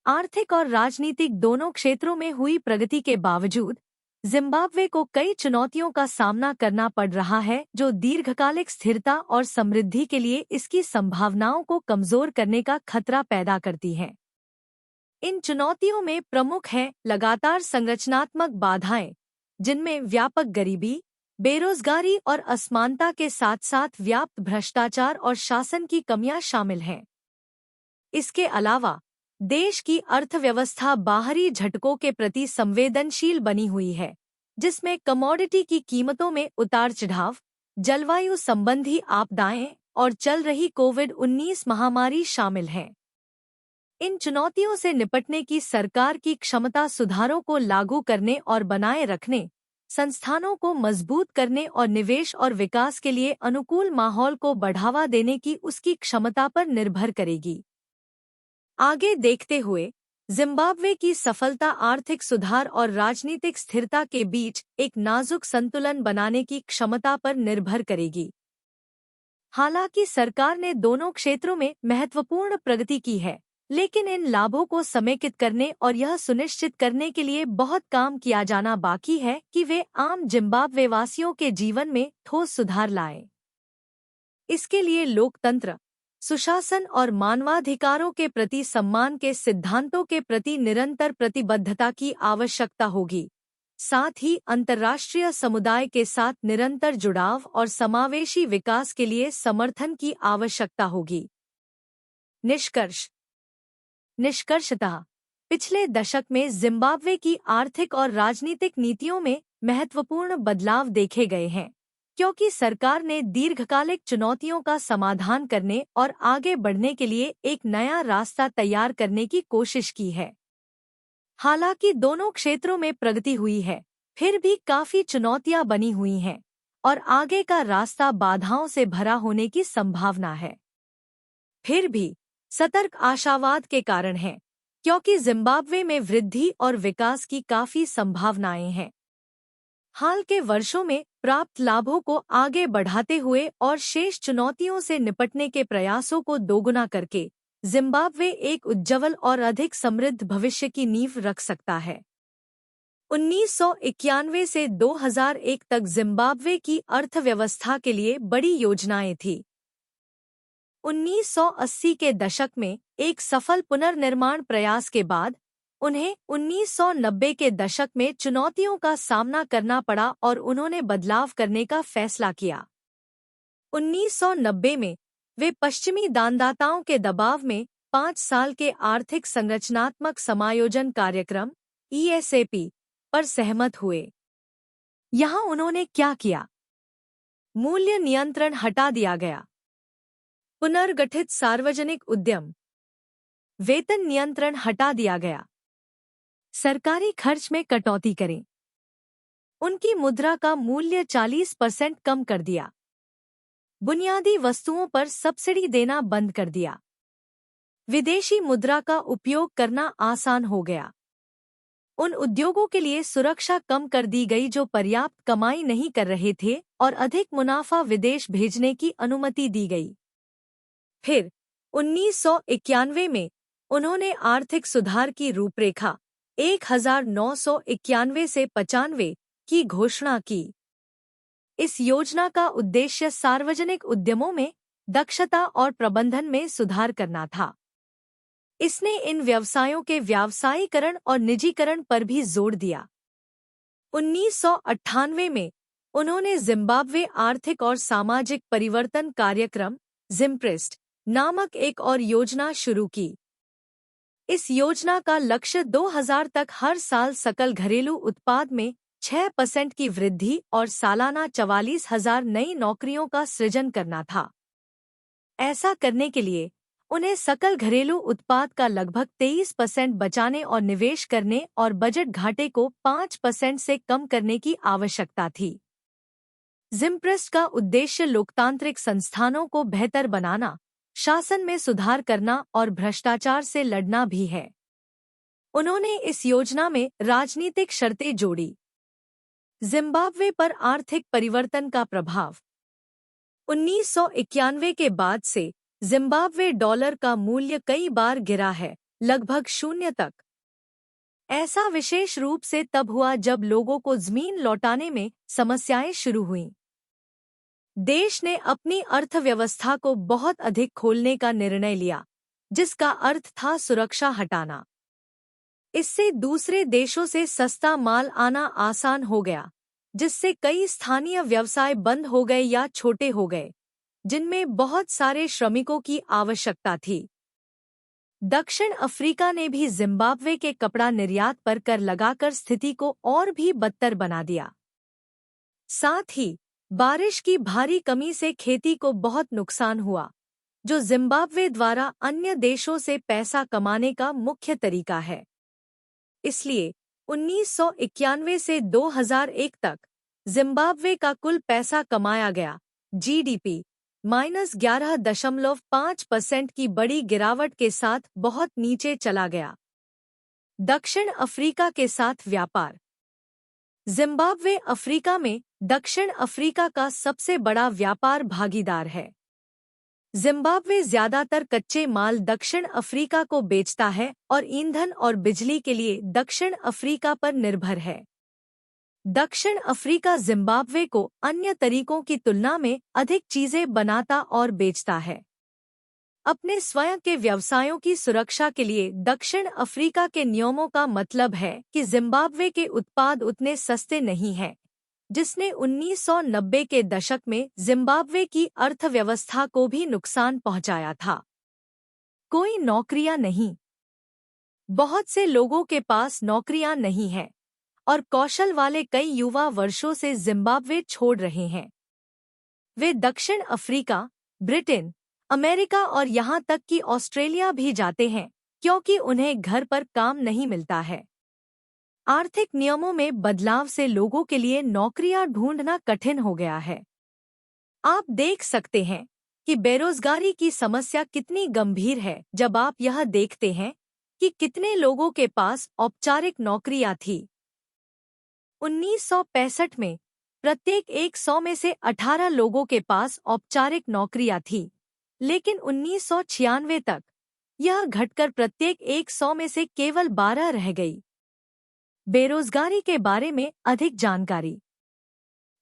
आर्थिक और राजनीतिक दोनों क्षेत्रों में हुई प्रगति के बावजूद जिम्बाब्वे को कई चुनौतियों का सामना करना पड़ रहा है, जो दीर्घकालिक स्थिरता और समृद्धि के लिए इसकी संभावनाओं को कमजोर करने का खतरा पैदा करती हैं। इन चुनौतियों में प्रमुख हैं लगातार संरचनात्मक बाधाएं, जिनमें व्यापक गरीबी, बेरोजगारी और असमानता के साथ साथ व्याप्त भ्रष्टाचार और शासन की कमियां शामिल हैं। इसके अलावा देश की अर्थव्यवस्था बाहरी झटकों के प्रति संवेदनशील बनी हुई है, जिसमें कमोडिटी की कीमतों में उतार-चढ़ाव, जलवायु संबंधी आपदाएं और चल रही कोविड-19 महामारी शामिल हैं। इन चुनौतियों से निपटने की सरकार की क्षमता सुधारों को लागू करने और बनाए रखने, संस्थानों को मजबूत करने और निवेश और विकास के लिए अनुकूल माहौल को बढ़ावा देने की उसकी क्षमता पर निर्भर करेगी। आगे देखते हुए जिम्बाब्वे की सफलता आर्थिक सुधार और राजनीतिक स्थिरता के बीच एक नाजुक संतुलन बनाने की क्षमता पर निर्भर करेगी। हालांकि सरकार ने दोनों क्षेत्रों में महत्वपूर्ण प्रगति की है, लेकिन इन लाभों को समेकित करने और यह सुनिश्चित करने के लिए बहुत काम किया जाना बाकी है कि वे आम जिम्बाब्वे वासियों के जीवन में ठोस सुधार लाएं। इसके लिए लोकतंत्र, सुशासन और मानवाधिकारों के प्रति सम्मान के सिद्धांतों के प्रति निरंतर प्रतिबद्धता की आवश्यकता होगी। साथ ही अंतर्राष्ट्रीय समुदाय के साथ निरंतर जुड़ाव और समावेशी विकास के लिए समर्थन की आवश्यकता होगी। निष्कर्षतः पिछले दशक में जिम्बाब्वे की आर्थिक और राजनीतिक नीतियों में महत्वपूर्ण बदलाव देखे गए हैं, क्योंकि सरकार ने दीर्घकालिक चुनौतियों का समाधान करने और आगे बढ़ने के लिए एक नया रास्ता तैयार करने की कोशिश की है। हालांकि दोनों क्षेत्रों में प्रगति हुई है, फिर भी काफी चुनौतियां बनी हुई हैं और आगे का रास्ता बाधाओं से भरा होने की संभावना है। फिर भी सतर्क आशावाद के कारण है, क्योंकि जिम्बाब्वे में वृद्धि और विकास की काफी संभावनाएं हैं। हाल के वर्षों में प्राप्त लाभों को आगे बढ़ाते हुए और शेष चुनौतियों से निपटने के प्रयासों को दोगुना करके जिम्बाब्वे एक उज्ज्वल और अधिक समृद्ध भविष्य की नींव रख सकता है। 1991 से 2001 तक जिम्बाब्वे की अर्थव्यवस्था के लिए बड़ी योजनाएं थीं। 1980 के दशक में एक सफल पुनर्निर्माण प्रयास के बाद उन्हें 1990 के दशक में चुनौतियों का सामना करना पड़ा और उन्होंने बदलाव करने का फैसला किया। 1990 में वे पश्चिमी दानदाताओं के दबाव में 5 साल के आर्थिक संरचनात्मक समायोजन कार्यक्रम ESAP पर सहमत हुए। यहाँ उन्होंने क्या किया? मूल्य नियंत्रण हटा दिया गया, पुनर्गठित सार्वजनिक उद्यम, वेतन नियंत्रण हटा दिया गया, सरकारी खर्च में कटौती करें, उनकी मुद्रा का मूल्य 40% कम कर दिया, बुनियादी वस्तुओं पर सब्सिडी देना बंद कर दिया, विदेशी मुद्रा का उपयोग करना आसान हो गया। उन उद्योगों के लिए सुरक्षा कम कर दी गई जो पर्याप्त कमाई नहीं कर रहे थे और अधिक मुनाफा विदेश भेजने की अनुमति दी गई। फिर 1991 में उन्होंने आर्थिक सुधार की रूपरेखा 1991 से 95 की घोषणा की। इस योजना का उद्देश्य सार्वजनिक उद्यमों में दक्षता और प्रबंधन में सुधार करना था। इसने इन व्यवसायों के व्यावसायीकरण और निजीकरण पर भी जोर दिया। 1998 में उन्होंने जिम्बाब्वे आर्थिक और सामाजिक परिवर्तन कार्यक्रम जिम्प्रेस्ट नामक एक और योजना शुरू की। इस योजना का लक्ष्य 2000 तक हर साल सकल घरेलू उत्पाद में 6% की वृद्धि और सालाना 44,000 नई नौकरियों का सृजन करना था। ऐसा करने के लिए उन्हें सकल घरेलू उत्पाद का लगभग 23% बचाने और निवेश करने और बजट घाटे को 5% से कम करने की आवश्यकता थी। जिम्प्रेस्ट का उद्देश्य लोकतांत्रिक संस्थानों को बेहतर बनाना, शासन में सुधार करना और भ्रष्टाचार से लड़ना भी है। उन्होंने इस योजना में राजनीतिक शर्तें जोड़ी। जिम्बाब्वे पर आर्थिक परिवर्तन का प्रभाव। 1991 के बाद से जिम्बाब्वे डॉलर का मूल्य कई बार गिरा है, लगभग 0 तक। ऐसा विशेष रूप से तब हुआ जब लोगों को जमीन लौटाने में समस्याएं शुरू हुईं। देश ने अपनी अर्थव्यवस्था को बहुत अधिक खोलने का निर्णय लिया, जिसका अर्थ था सुरक्षा हटाना। इससे दूसरे देशों से सस्ता माल आना आसान हो गया, जिससे कई स्थानीय व्यवसाय बंद हो गए या छोटे हो गए, जिनमें बहुत सारे श्रमिकों की आवश्यकता थी। दक्षिण अफ्रीका ने भी जिम्बाब्वे के कपड़ा निर्यात पर कर लगाकर स्थिति को और भी बदतर बना दिया। साथ ही बारिश की भारी कमी से खेती को बहुत नुकसान हुआ, जो जिम्बाब्वे द्वारा अन्य देशों से पैसा कमाने का मुख्य तरीका है। इसलिए 1991 से 2001 तक जिम्बाब्वे का कुल पैसा कमाया गया जीडीपी -11.5% की बड़ी गिरावट के साथ बहुत नीचे चला गया। दक्षिण अफ्रीका के साथ व्यापार। जिम्बाब्वे अफ्रीका में दक्षिण अफ्रीका का सबसे बड़ा व्यापार भागीदार है। जिम्बाब्वे ज्यादातर कच्चे माल दक्षिण अफ्रीका को बेचता है और ईंधन और बिजली के लिए दक्षिण अफ्रीका पर निर्भर है। दक्षिण अफ्रीका जिम्बाब्वे को अन्य तरीकों की तुलना में अधिक चीजें बनाता और बेचता है। अपने स्वयं के व्यवसायों की सुरक्षा के लिए दक्षिण अफ्रीका के नियमों का मतलब है कि जिम्बाब्वे के उत्पाद उतने सस्ते नहीं हैं, जिसने 1990 के दशक में जिम्बाब्वे की अर्थव्यवस्था को भी नुकसान पहुंचाया था। कोई नौकरियां नहीं। बहुत से लोगों के पास नौकरियां नहीं हैं और कौशल वाले कई युवा वर्षों से जिम्बाब्वे छोड़ रहे हैं। वे दक्षिण अफ्रीका, ब्रिटेन, अमेरिका और यहाँ तक कि ऑस्ट्रेलिया भी जाते हैं, क्योंकि उन्हें घर पर काम नहीं मिलता है। आर्थिक नियमों में बदलाव से लोगों के लिए नौकरियां ढूंढना कठिन हो गया है। आप देख सकते हैं कि बेरोजगारी की समस्या कितनी गंभीर है जब आप यह देखते हैं कि कितने लोगों के पास औपचारिक नौकरियां थी। 1965 में प्रत्येक 100 में से 18 लोगों के पास औपचारिक नौकरियां थी, लेकिन 1996 तक यह घटकर प्रत्येक 100 में से केवल 12 रह गई। बेरोजगारी के बारे में अधिक जानकारी।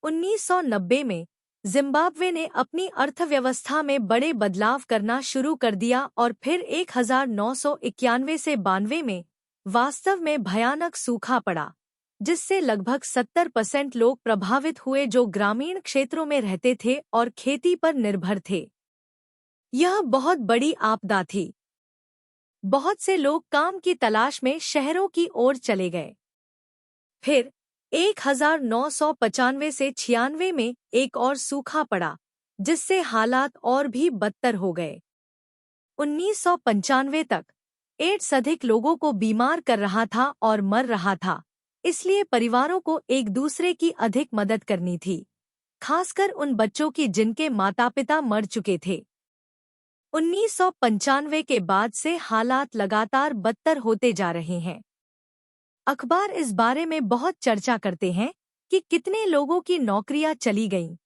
1990 में जिम्बाब्वे ने अपनी अर्थव्यवस्था में बड़े बदलाव करना शुरू कर दिया और फिर 1991 से 92 में वास्तव में भयानक सूखा पड़ा, जिससे लगभग 70% लोग प्रभावित हुए जो ग्रामीण क्षेत्रों में रहते थे और खेती पर निर्भर थे। यह बहुत बड़ी आपदा थी। बहुत से लोग काम की तलाश में शहरों की ओर चले गए। फिर 1995 से 96 में एक और सूखा पड़ा, जिससे हालात और भी बदतर हो गए। 1995 तक एड्स अधिक लोगों को बीमार कर रहा था और मर रहा था, इसलिए परिवारों को एक दूसरे की अधिक मदद करनी थी, खासकर उन बच्चों की जिनके माता-पिता मर चुके थे। 1995 के बाद से हालात लगातार बदतर होते जा रहे हैं। अखबार इस बारे में बहुत चर्चा करते हैं कि कितने लोगों की नौकरियां चली गईं,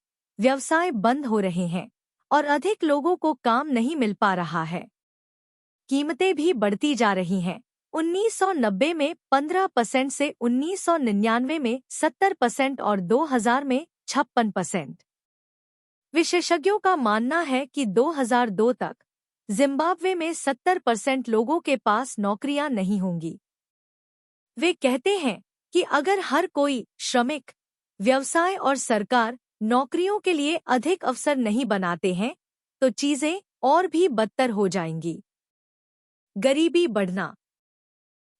व्यवसाय बंद हो रहे हैं और अधिक लोगों को काम नहीं मिल पा रहा है। कीमतें भी बढ़ती जा रही हैं। 1990 में 15% से 1999 में 70% और 2000 में 56%। विशेषज्ञों का मानना है कि 2002 तक जिम्बाब्वे में 70% लोगों के पास नौकरियां नहीं होंगी। वे कहते हैं कि अगर हर कोई श्रमिक, व्यवसाय और सरकार नौकरियों के लिए अधिक अवसर नहीं बनाते हैं तो चीजें और भी बदतर हो जाएंगी। गरीबी बढ़ना।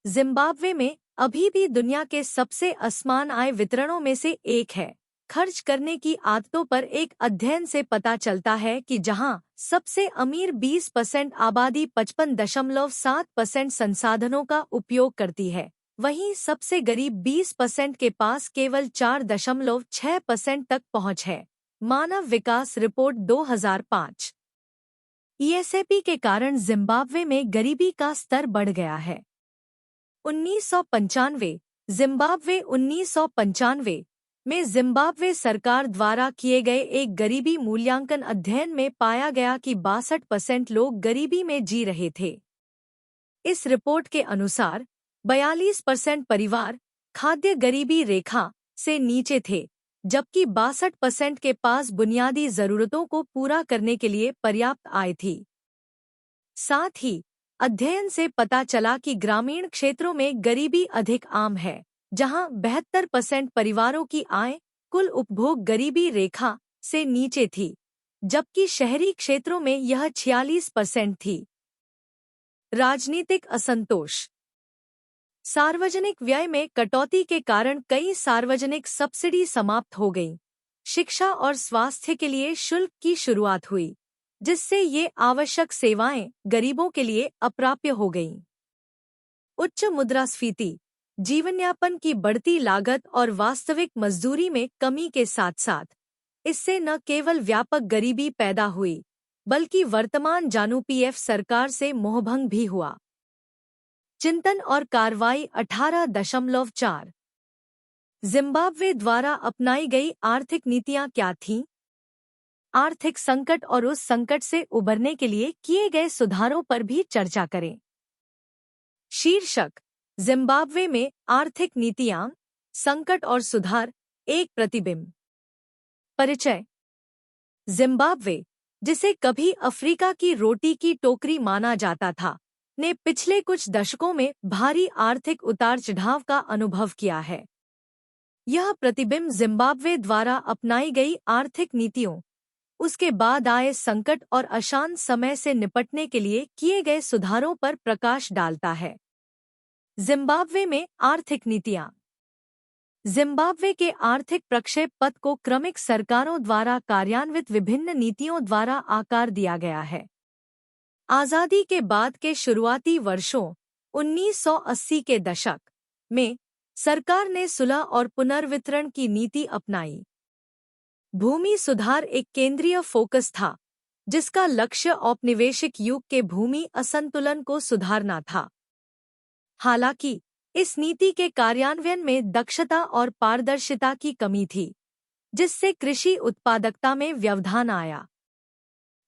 जिम्बाब्वे में अभी भी दुनिया के सबसे असमान आय वितरणों में से एक है। खर्च करने की आदतों पर एक अध्ययन से पता चलता है कि जहां सबसे अमीर 20% आबादी 55.7% संसाधनों का उपयोग करती है, वहीं सबसे गरीब 20% के पास केवल 4.6% तक पहुंच है। मानव विकास रिपोर्ट 2005। ईएसएपी के कारण जिम्बाब्वे में गरीबी का स्तर बढ़ गया है। 1995 1995 में जिम्बाब्वे सरकार द्वारा किए गए एक गरीबी मूल्यांकन अध्ययन में पाया गया कि 62% लोग गरीबी में जी रहे थे। इस रिपोर्ट के अनुसार 42% परिवार खाद्य गरीबी रेखा से नीचे थे, जबकि 62% के पास बुनियादी जरूरतों को पूरा करने के लिए पर्याप्त आय थी। साथ ही अध्ययन से पता चला कि ग्रामीण क्षेत्रों में गरीबी अधिक आम है, जहां 72% परिवारों की आय कुल उपभोग गरीबी रेखा से नीचे थी, जबकि शहरी क्षेत्रों में यह 46% थी। राजनीतिक असंतोष। सार्वजनिक व्यय में कटौती के कारण कई सार्वजनिक सब्सिडी समाप्त हो गईं। शिक्षा और स्वास्थ्य के लिए शुल्क की शुरुआत हुई, जिससे ये आवश्यक सेवाएं गरीबों के लिए अप्राप्य हो गईं। उच्च मुद्रास्फीति। जीवनयापन की बढ़ती लागत और वास्तविक मजदूरी में कमी के साथ साथ इससे न केवल व्यापक गरीबी पैदा हुई, बल्कि वर्तमान जानू-पीएफ सरकार से मोहभंग भी हुआ। चिंतन और कार्रवाई 18.4। जिम्बाब्वे द्वारा अपनाई गई आर्थिक नीतियां क्या थीं? आर्थिक संकट और उस संकट से उबरने के लिए किए गए सुधारों पर भी चर्चा करें। शीर्षक: जिम्बाब्वे में आर्थिक नीतियां, संकट और सुधार, एक प्रतिबिंब। परिचय। जिम्बाब्वे, जिसे कभी अफ्रीका की रोटी की टोकरी माना जाता था, ने पिछले कुछ दशकों में भारी आर्थिक उतार-चढ़ाव का अनुभव किया है। यह प्रतिबिंब जिम्बाब्वे द्वारा अपनाई गई आर्थिक नीतियों, उसके बाद आए संकट और अशांत समय से निपटने के लिए किए गए सुधारों पर प्रकाश डालता है। जिम्बाब्वे में आर्थिक नीतियां। जिम्बाब्वे के आर्थिक प्रक्षेप पथ को क्रमिक सरकारों द्वारा कार्यान्वित विभिन्न नीतियों द्वारा आकार दिया गया है। आज़ादी के बाद के शुरुआती वर्षों 1980 के दशक में सरकार ने सुलह और पुनर्वितरण की नीति अपनाई। भूमि सुधार एक केंद्रीय फोकस था, जिसका लक्ष्य औपनिवेशिक युग के भूमि असंतुलन को सुधारना था। हालांकि इस नीति के कार्यान्वयन में दक्षता और पारदर्शिता की कमी थी, जिससे कृषि उत्पादकता में व्यवधान आया।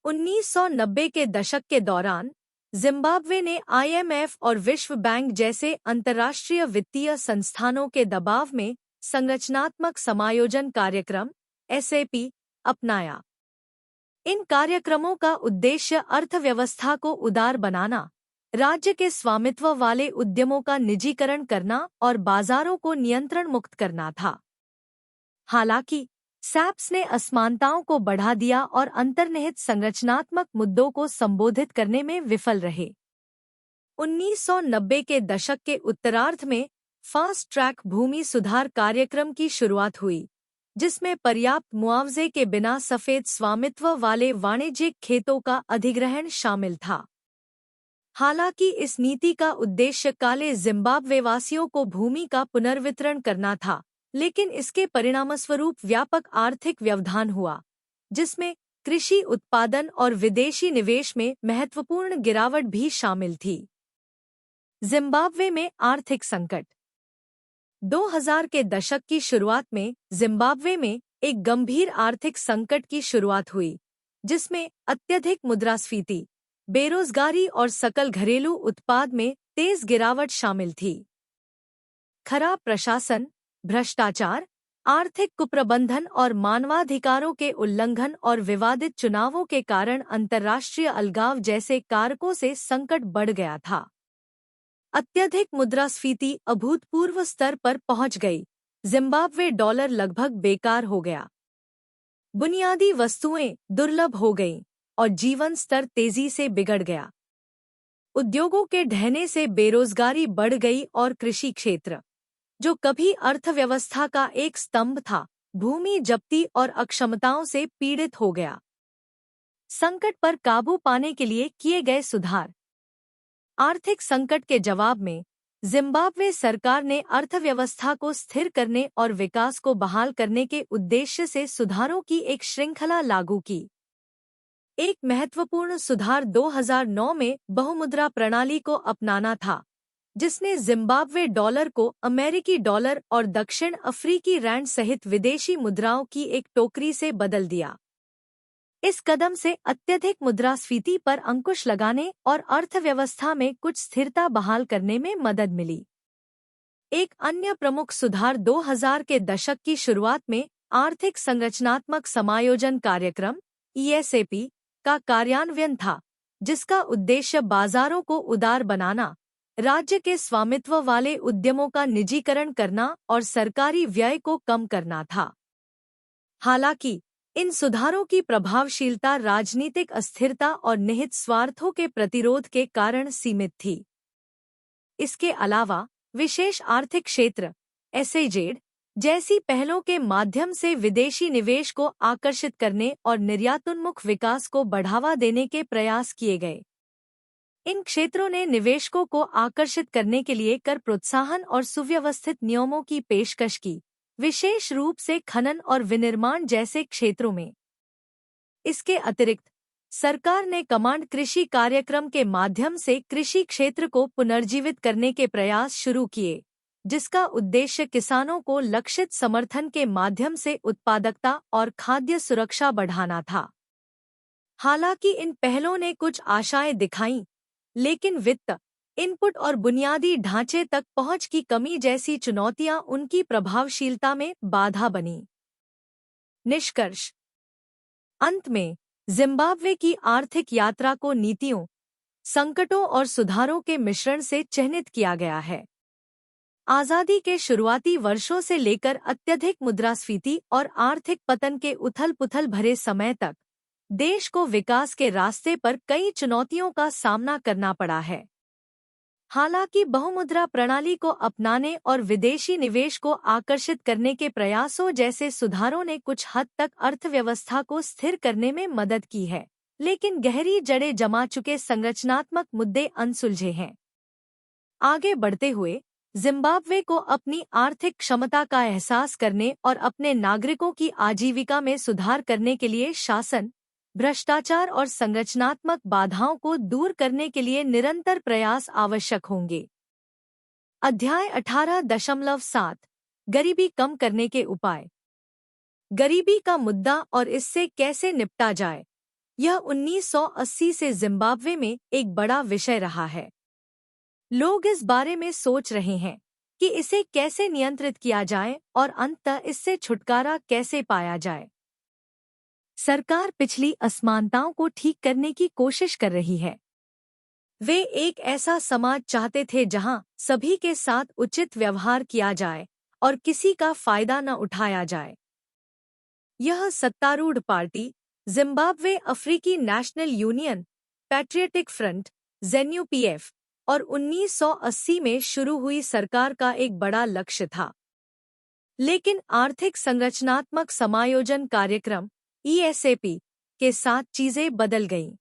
1990 के दशक के दौरान जिम्बाब्वे ने आईएमएफ और विश्व बैंक जैसे अंतर्राष्ट्रीय वित्तीय संस्थानों के दबाव में संरचनात्मक समायोजन कार्यक्रम (एसएपी) अपनाया। इन कार्यक्रमों का उद्देश्य अर्थव्यवस्था को उदार बनाना, राज्य के स्वामित्व वाले उद्यमों का निजीकरण करना और बाजारों को नियंत्रण मुक्त करना था। हालांकि सैप्स ने असमानताओं को बढ़ा दिया और अंतर्निहित संरचनात्मक मुद्दों को संबोधित करने में विफल रहे। 1990 के दशक के उत्तरार्ध में फास्ट ट्रैक भूमि सुधार कार्यक्रम की शुरुआत हुई, जिसमें पर्याप्त मुआवजे के बिना सफेद स्वामित्व वाले वाणिज्यिक खेतों का अधिग्रहण शामिल था। हालांकि इस नीति का उद्देश्य काले जिम्बाब्वेवासियों को भूमि का पुनर्वितरण करना था, लेकिन इसके परिणामस्वरूप व्यापक आर्थिक व्यवधान हुआ, जिसमें कृषि उत्पादन और विदेशी निवेश में महत्वपूर्ण गिरावट भी शामिल थी। जिम्बाब्वे में आर्थिक संकट। 2000 के दशक की शुरुआत में जिम्बाब्वे में एक गंभीर आर्थिक संकट की शुरुआत हुई, जिसमें अत्यधिक मुद्रास्फीति, बेरोजगारी और सकल घरेलू उत्पाद में तेज गिरावट शामिल थी। खराब प्रशासन, भ्रष्टाचार, आर्थिक कुप्रबंधन और मानवाधिकारों के उल्लंघन और विवादित चुनावों के कारण अंतर्राष्ट्रीय अलगाव जैसे कारकों से संकट बढ़ गया था। अत्यधिक मुद्रास्फीति अभूतपूर्व स्तर पर पहुंच गई। जिम्बाब्वे डॉलर लगभग बेकार हो गया। बुनियादी वस्तुएं दुर्लभ हो गईं और जीवन स्तर तेजी से बिगड़ गया। उद्योगों के ढहने से बेरोजगारी बढ़ गई और कृषि क्षेत्र, जो कभी अर्थव्यवस्था का एक स्तंभ था, भूमि जब्ती और अक्षमताओं से पीड़ित हो गया। संकट पर काबू पाने के लिए किए गए सुधार। आर्थिक संकट के जवाब में जिम्बाब्वे सरकार ने अर्थव्यवस्था को स्थिर करने और विकास को बहाल करने के उद्देश्य से सुधारों की एक श्रृंखला लागू की। एक महत्वपूर्ण सुधार 2009 में बहुमुद्रा प्रणाली को अपनाना था, जिसने जिम्बाब्वे डॉलर को अमेरिकी डॉलर और दक्षिण अफ्रीकी रैंड सहित विदेशी मुद्राओं की एक टोकरी से बदल दिया। इस कदम से अत्यधिक मुद्रास्फीति पर अंकुश लगाने और अर्थव्यवस्था में कुछ स्थिरता बहाल करने में मदद मिली। एक अन्य प्रमुख सुधार 2000 के दशक की शुरुआत में आर्थिक संरचनात्मक समायोजन कार्यक्रम (ESAP) का कार्यान्वयन था, जिसका उद्देश्य बाजारों को उदार बनाना, राज्य के स्वामित्व वाले उद्यमों का निजीकरण करना और सरकारी व्यय को कम करना था। हालांकि इन सुधारों की प्रभावशीलता राजनीतिक अस्थिरता और निहित स्वार्थों के प्रतिरोध के कारण सीमित थी। इसके अलावा विशेष आर्थिक क्षेत्र (SEZ) जैसी पहलों के माध्यम से विदेशी निवेश को आकर्षित करने और निर्यातोन्मुख विकास को बढ़ावा देने के प्रयास किए गए। इन क्षेत्रों ने निवेशकों को आकर्षित करने के लिए कर प्रोत्साहन और सुव्यवस्थित नियमों की पेशकश की, विशेष रूप से खनन और विनिर्माण जैसे क्षेत्रों में। इसके अतिरिक्त सरकार ने कमांड कृषि कार्यक्रम के माध्यम से कृषि क्षेत्र को पुनर्जीवित करने के प्रयास शुरू किए, जिसका उद्देश्य किसानों को लक्षित समर्थन के माध्यम से उत्पादकता और खाद्य सुरक्षा बढ़ाना था। हालांकि इन पहलों ने कुछ आशाएं दिखाईं, लेकिन वित्त, इनपुट और बुनियादी ढांचे तक पहुंच की कमी जैसी चुनौतियां उनकी प्रभावशीलता में बाधा बनी। निष्कर्ष। अंत में जिम्बाब्वे की आर्थिक यात्रा को नीतियों, संकटों और सुधारों के मिश्रण से चिह्नित किया गया है। आज़ादी के शुरुआती वर्षों से लेकर अत्यधिक मुद्रास्फीति और आर्थिक पतन के उथल-पुथल भरे समय तक देश को विकास के रास्ते पर कई चुनौतियों का सामना करना पड़ा है। हालांकि बहुमुद्रा प्रणाली को अपनाने और विदेशी निवेश को आकर्षित करने के प्रयासों जैसे सुधारों ने कुछ हद तक अर्थव्यवस्था को स्थिर करने में मदद की है, लेकिन गहरी जड़ें जमा चुके संरचनात्मक मुद्दे अनसुलझे हैं। आगे बढ़ते हुए जिम्बाब्वे को अपनी आर्थिक क्षमता का एहसास करने और अपने नागरिकों की आजीविका में सुधार करने के लिए शासन, भ्रष्टाचार और संरचनात्मक बाधाओं को दूर करने के लिए निरंतर प्रयास आवश्यक होंगे। अध्याय 18.7 गरीबी कम करने के उपाय। गरीबी का मुद्दा और इससे कैसे निपटा जाए, यह 1980 से जिम्बाब्वे में एक बड़ा विषय रहा है। लोग इस बारे में सोच रहे हैं कि इसे कैसे नियंत्रित किया जाए और अंततः इससे छुटकारा कैसे पाया जाए। सरकार पिछली असमानताओं को ठीक करने की कोशिश कर रही है। वे एक ऐसा समाज चाहते थे जहां सभी के साथ उचित व्यवहार किया जाए और किसी का फायदा न उठाया जाए। यह सत्तारूढ़ पार्टी जिम्बाब्वे अफ्रीकी national union, patriotic front (ZANU-PF) और 1980 में शुरू हुई सरकार का एक बड़ा लक्ष्य था। लेकिन आर्थिक संरचनात्मक समायोजन कार्यक्रम (ESAP) के साथ चीजें बदल गईं।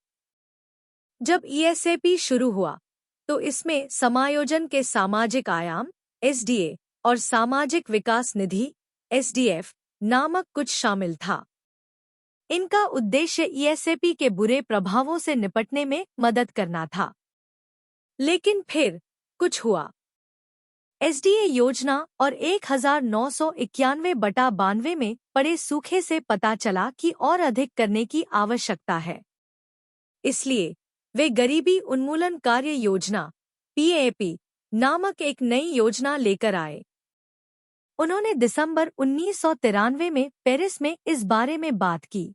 जब ESAP शुरू हुआ, तो इसमें समायोजन के सामाजिक आयाम (SDA) और सामाजिक विकास निधि (SDF) नामक कुछ शामिल था। इनका उद्देश्य ESAP के बुरे प्रभावों से निपटने में मदद करना था। लेकिन फिर कुछ हुआ। SDA योजना और 1991/92 में पड़े सूखे से पता चला कि और अधिक करने की आवश्यकता है। इसलिए वे गरीबी उन्मूलन कार्य योजना (PAP) नामक एक नई योजना लेकर आए। उन्होंने दिसंबर 1993 में पेरिस में इस बारे में बात की।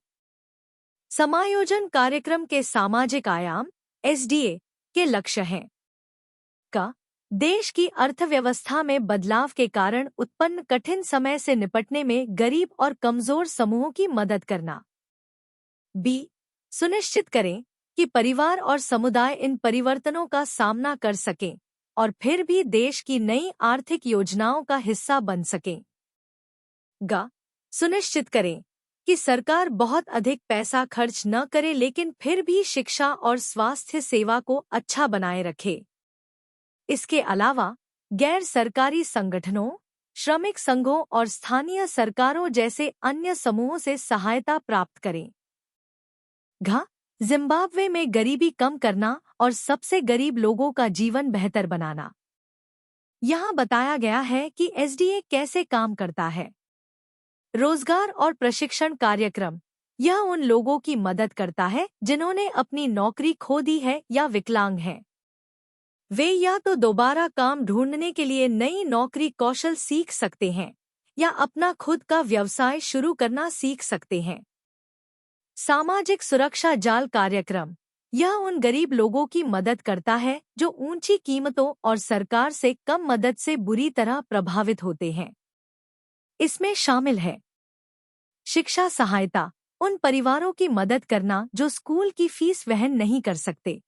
समायोजन कार्यक्रम के सामाजिक आयाम एसडीए के लक्ष्य हैं का देश की अर्थव्यवस्था में बदलाव के कारण उत्पन्न कठिन समय से निपटने में गरीब और कमजोर समूहों की मदद करना। बी सुनिश्चित करें कि परिवार और समुदाय इन परिवर्तनों का सामना कर सकें और फिर भी देश की नई आर्थिक योजनाओं का हिस्सा बन सकें। ग सुनिश्चित करें कि सरकार बहुत अधिक पैसा खर्च न करे लेकिन फिर भी शिक्षा और स्वास्थ्य सेवा को अच्छा बनाए रखे। इसके अलावा गैर सरकारी संगठनों, श्रमिक संघों और स्थानीय सरकारों जैसे अन्य समूहों से सहायता प्राप्त करें। घ जिम्बाब्वे में गरीबी कम करना और सबसे गरीब लोगों का जीवन बेहतर बनाना। यहाँ बताया गया है कि एसडीए कैसे काम करता है। रोजगार और प्रशिक्षण कार्यक्रम यह उन लोगों की मदद करता है जिन्होंने अपनी नौकरी खो दी है या विकलांग हैं। वे या तो दोबारा काम ढूंढने के लिए नई नौकरी कौशल सीख सकते हैं या अपना खुद का व्यवसाय शुरू करना सीख सकते हैं। सामाजिक सुरक्षा जाल कार्यक्रम यह उन गरीब लोगों की मदद करता है जो ऊंची कीमतों और सरकार से कम मदद से बुरी तरह प्रभावित होते हैं। इसमें शामिल है शिक्षा सहायता, उन परिवारों की मदद करना जो स्कूल की फीस वहन नहीं कर सकते।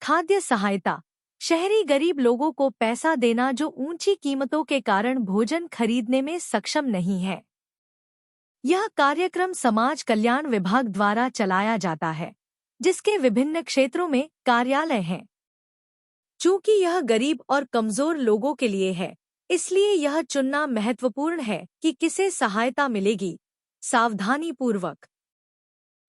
खाद्य सहायता, शहरी गरीब लोगों को पैसा देना जो ऊंची कीमतों के कारण भोजन खरीदने में सक्षम नहीं है। यह कार्यक्रम समाज कल्याण विभाग द्वारा चलाया जाता है, जिसके विभिन्न क्षेत्रों में कार्यालय हैं। चूंकि यह गरीब और कमजोर लोगों के लिए है, इसलिए यह चुनना महत्वपूर्ण है कि किसे सहायता मिलेगी, सावधानीपूर्वक।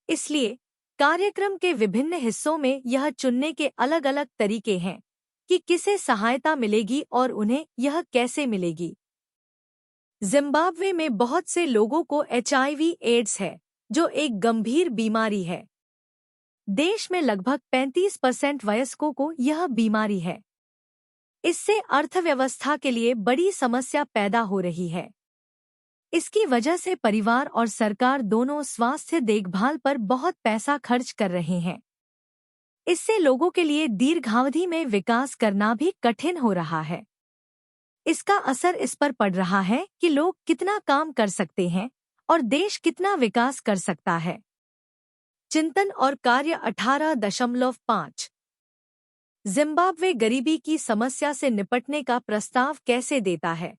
इसलिए कार्यक्रम के विभिन्न हिस्सों में यह चुनने के अलग अलग तरीके हैं कि किसे सहायता मिलेगी और उन्हें यह कैसे मिलेगी। जिम्बाब्वे में बहुत से लोगों को एचआईवी एड्स है, जो एक गंभीर बीमारी है। देश में लगभग 35% वयस्कों को यह बीमारी है। इससे अर्थव्यवस्था के लिए बड़ी समस्या पैदा हो रही है। इसकी वजह से परिवार और सरकार दोनों स्वास्थ्य देखभाल पर बहुत पैसा खर्च कर रहे हैं। इससे लोगों के लिए दीर्घावधि में विकास करना भी कठिन हो रहा है। इसका असर इस पर पड़ रहा है कि लोग कितना काम कर सकते हैं और देश कितना विकास कर सकता है। चिंतन और कार्य 18.5 जिम्बाब्वे गरीबी की समस्या से निपटने का प्रस्ताव कैसे देता है।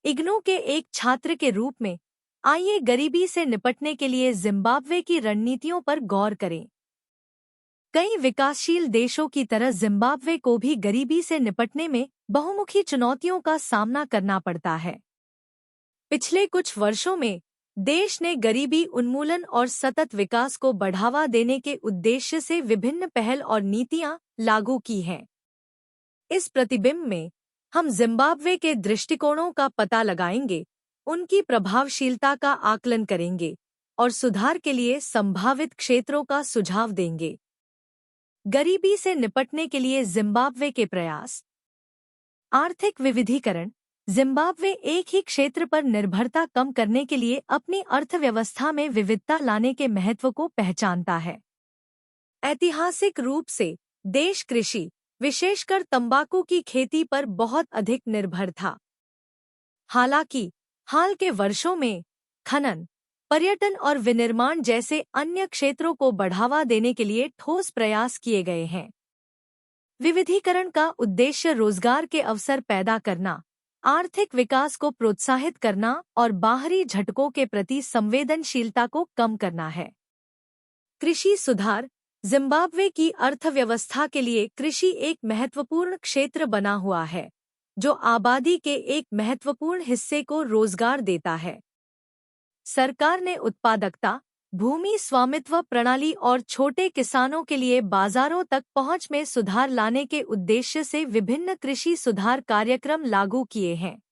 इग्नू के एक छात्र के रूप में आइए गरीबी से निपटने के लिए जिम्बाब्वे की रणनीतियों पर गौर करें। कई विकासशील देशों की तरह जिम्बाब्वे को भी गरीबी से निपटने में बहुमुखी चुनौतियों का सामना करना पड़ता है। पिछले कुछ वर्षों में देश ने गरीबी उन्मूलन और सतत विकास को बढ़ावा देने के उद्देश्य से विभिन्न पहल और नीतियां लागू की हैं। इस प्रतिबिंब में हम जिम्बाब्वे के दृष्टिकोणों का पता लगाएंगे, उनकी प्रभावशीलता का आकलन करेंगे और सुधार के लिए संभावित क्षेत्रों का सुझाव देंगे। गरीबी से निपटने के लिए जिम्बाब्वे के प्रयास। आर्थिक विविधीकरण। जिम्बाब्वे एक ही क्षेत्र पर निर्भरता कम करने के लिए अपनी अर्थव्यवस्था में विविधता लाने के महत्व को पहचानता है। ऐतिहासिक रूप से देश कृषि, विशेषकर तंबाकू की खेती पर बहुत अधिक निर्भर था। हालांकि हाल के वर्षों में खनन, पर्यटन और विनिर्माण जैसे अन्य क्षेत्रों को बढ़ावा देने के लिए ठोस प्रयास किए गए हैं। विविधीकरण का उद्देश्य रोजगार के अवसर पैदा करना, आर्थिक विकास को प्रोत्साहित करना और बाहरी झटकों के प्रति संवेदनशीलता को कम करना है। कृषि सुधार। जिम्बाब्वे की अर्थव्यवस्था के लिए कृषि एक महत्वपूर्ण क्षेत्र बना हुआ है, जो आबादी के एक महत्वपूर्ण हिस्से को रोजगार देता है। सरकार ने उत्पादकता, भूमि स्वामित्व प्रणाली और छोटे किसानों के लिए बाजारों तक पहुंच में सुधार लाने के उद्देश्य से विभिन्न कृषि सुधार कार्यक्रम लागू किए हैं।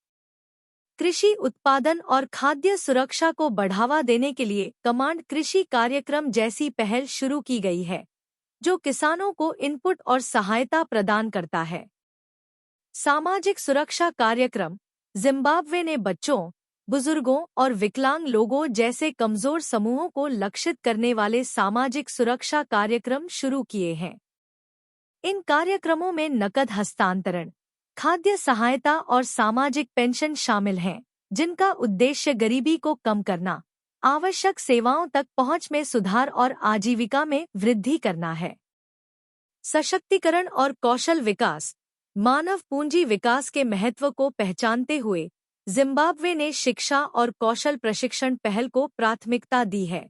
कृषि उत्पादन और खाद्य सुरक्षा को बढ़ावा देने के लिए कमांड कृषि कार्यक्रम जैसी पहल शुरू की गई है, जो किसानों को इनपुट और सहायता प्रदान करता है। सामाजिक सुरक्षा कार्यक्रम। जिम्बाब्वे ने बच्चों, बुजुर्गों और विकलांग लोगों जैसे कमजोर समूहों को लक्षित करने वाले सामाजिक सुरक्षा कार्यक्रम शुरू किए हैं। इन कार्यक्रमों में नकद हस्तांतरण, खाद्य सहायता और सामाजिक पेंशन शामिल हैं, जिनका उद्देश्य गरीबी को कम करना, आवश्यक सेवाओं तक पहुंच में सुधार और आजीविका में वृद्धि करना है। सशक्तिकरण और कौशल विकास। मानव पूंजी विकास के महत्व को पहचानते हुए जिम्बाब्वे ने शिक्षा और कौशल प्रशिक्षण पहल को प्राथमिकता दी है।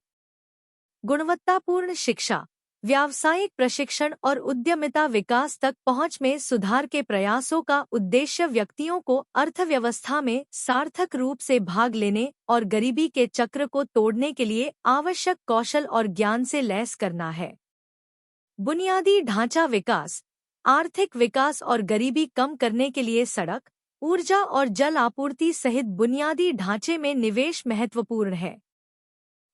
गुणवत्तापूर्ण शिक्षा, व्यावसायिक प्रशिक्षण और उद्यमिता विकास तक पहुंच में सुधार के प्रयासों का उद्देश्य व्यक्तियों को अर्थव्यवस्था में सार्थक रूप से भाग लेने और गरीबी के चक्र को तोड़ने के लिए आवश्यक कौशल और ज्ञान से लैस करना है। बुनियादी ढांचा विकास, आर्थिक विकास और गरीबी कम करने के लिए सड़क, ऊर्जा और जल आपूर्ति सहित बुनियादी ढांचे में निवेश महत्वपूर्ण है।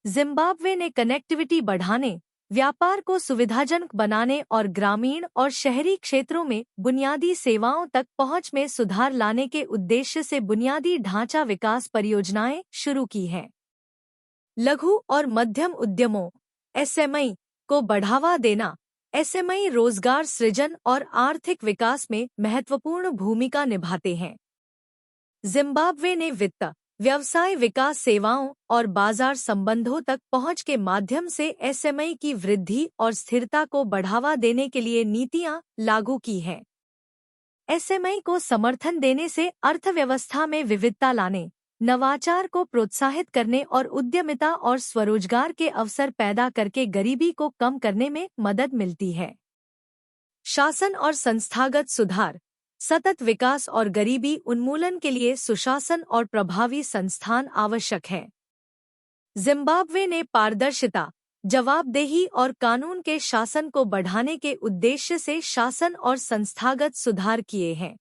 जिम्बाब्वे ने कनेक्टिविटी बढ़ाने, व्यापार को सुविधाजनक बनाने और ग्रामीण और शहरी क्षेत्रों में बुनियादी सेवाओं तक पहुंच में सुधार लाने के उद्देश्य से बुनियादी ढांचा विकास परियोजनाएं शुरू की हैं। लघु और मध्यम उद्यमों एसएमई को बढ़ावा देना। एसएमई रोजगार सृजन और आर्थिक विकास में महत्वपूर्ण भूमिका निभाते हैं। जिम्बाब्वे ने वित्त, व्यवसाय विकास सेवाओं और बाजार संबंधों तक पहुंच के माध्यम से एसएमई की वृद्धि और स्थिरता को बढ़ावा देने के लिए नीतियां लागू की हैं। एसएमई को समर्थन देने से अर्थव्यवस्था में विविधता लाने, नवाचार को प्रोत्साहित करने और उद्यमिता और स्वरोजगार के अवसर पैदा करके गरीबी को कम करने में मदद मिलती है। शासन और संस्थागत सुधार, सतत विकास और गरीबी उन्मूलन के लिए सुशासन और प्रभावी संस्थान आवश्यक है। जिम्बाब्वे ने पारदर्शिता, जवाबदेही और कानून के शासन को बढ़ाने के उद्देश्य से शासन और संस्थागत सुधार किए हैं।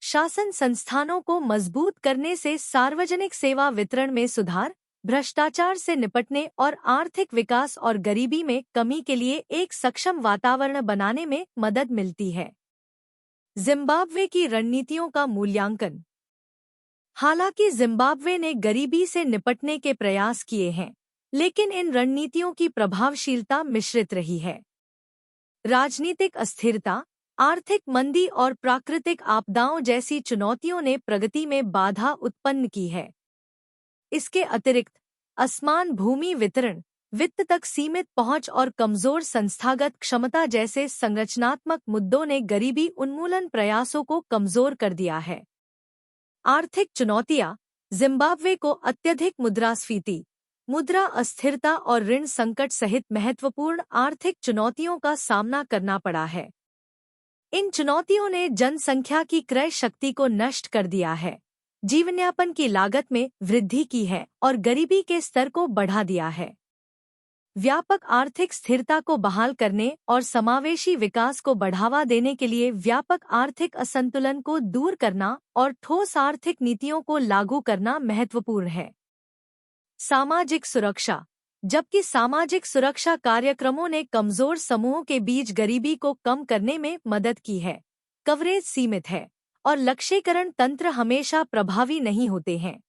शासन संस्थानों को मजबूत करने से सार्वजनिक सेवा वितरण में सुधार, भ्रष्टाचार से निपटने और आर्थिक विकास और गरीबी में कमी के लिए एक सक्षम वातावरण बनाने में मदद मिलती है। जिम्बाब्वे की रणनीतियों का मूल्यांकन। हालांकि जिम्बाब्वे ने गरीबी से निपटने के प्रयास किए हैं, लेकिन इन रणनीतियों की प्रभावशीलता मिश्रित रही है। राजनीतिक अस्थिरता, आर्थिक मंदी और प्राकृतिक आपदाओं जैसी चुनौतियों ने प्रगति में बाधा उत्पन्न की है। इसके अतिरिक्त असमान भूमि वितरण, वित्त तक सीमित पहुंच और कमजोर संस्थागत क्षमता जैसे संरचनात्मक मुद्दों ने गरीबी उन्मूलन प्रयासों को कमजोर कर दिया है। आर्थिक चुनौतियां। जिम्बाब्वे को अत्यधिक मुद्रास्फीति, मुद्रा अस्थिरता और ऋण संकट सहित महत्वपूर्ण आर्थिक चुनौतियों का सामना करना पड़ा है। इन चुनौतियों ने जनसंख्या की क्रय शक्ति को नष्ट कर दिया है, जीवनयापन की लागत में वृद्धि की है और गरीबी के स्तर को बढ़ा दिया है। व्यापक आर्थिक स्थिरता को बहाल करने और समावेशी विकास को बढ़ावा देने के लिए व्यापक आर्थिक असंतुलन को दूर करना और ठोस आर्थिक नीतियों को लागू करना महत्वपूर्ण है। सामाजिक सुरक्षा। जबकि सामाजिक सुरक्षा कार्यक्रमों ने कमजोर समूहों के बीच गरीबी को कम करने में मदद की है, कवरेज सीमित है और लक्ष्यीकरण तंत्र हमेशा प्रभावी नहीं होते हैं।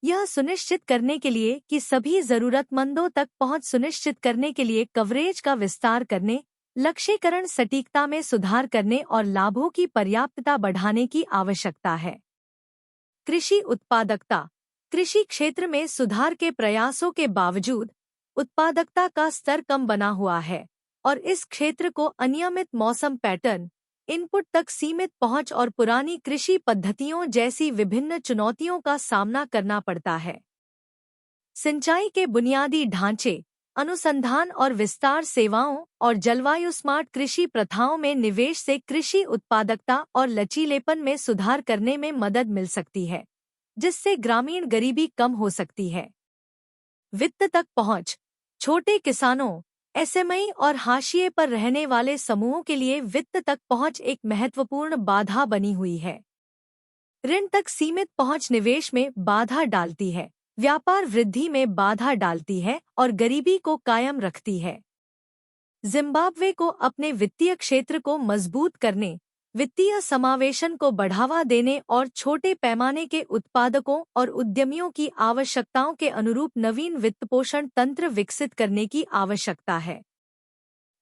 यह सुनिश्चित करने के लिए कि सभी जरूरतमंदों तक पहुंच सुनिश्चित करने के लिए कवरेज का विस्तार करने, लक्ष्यीकरण सटीकता में सुधार करने और लाभों की पर्याप्तता बढ़ाने की आवश्यकता है। कृषि उत्पादकता। कृषि क्षेत्र में सुधार के प्रयासों के बावजूद उत्पादकता का स्तर कम बना हुआ है और इस क्षेत्र को अनियमित मौसम पैटर्न, इनपुट तक सीमित पहुंच और पुरानी कृषि पद्धतियों जैसी विभिन्न चुनौतियों का सामना करना पड़ता है। सिंचाई के बुनियादी ढांचे, अनुसंधान और विस्तार सेवाओं और जलवायु स्मार्ट कृषि प्रथाओं में निवेश से कृषि उत्पादकता और लचीलेपन में सुधार करने में मदद मिल सकती है, जिससे ग्रामीण गरीबी कम हो सकती है। वित्त तक पहुंच। छोटे किसानों, एसएमई और हाशिए पर रहने वाले समूहों के लिए वित्त तक पहुंच एक महत्वपूर्ण बाधा बनी हुई है। ऋण तक सीमित पहुंच निवेश में बाधा डालती है, व्यापार वृद्धि में बाधा डालती है और गरीबी को कायम रखती है। जिम्बाब्वे को अपने वित्तीय क्षेत्र को मजबूत करने, वित्तीय समावेशन को बढ़ावा देने और छोटे पैमाने के उत्पादकों और उद्यमियों की आवश्यकताओं के अनुरूप नवीन वित्तपोषण तंत्र विकसित करने की आवश्यकता है।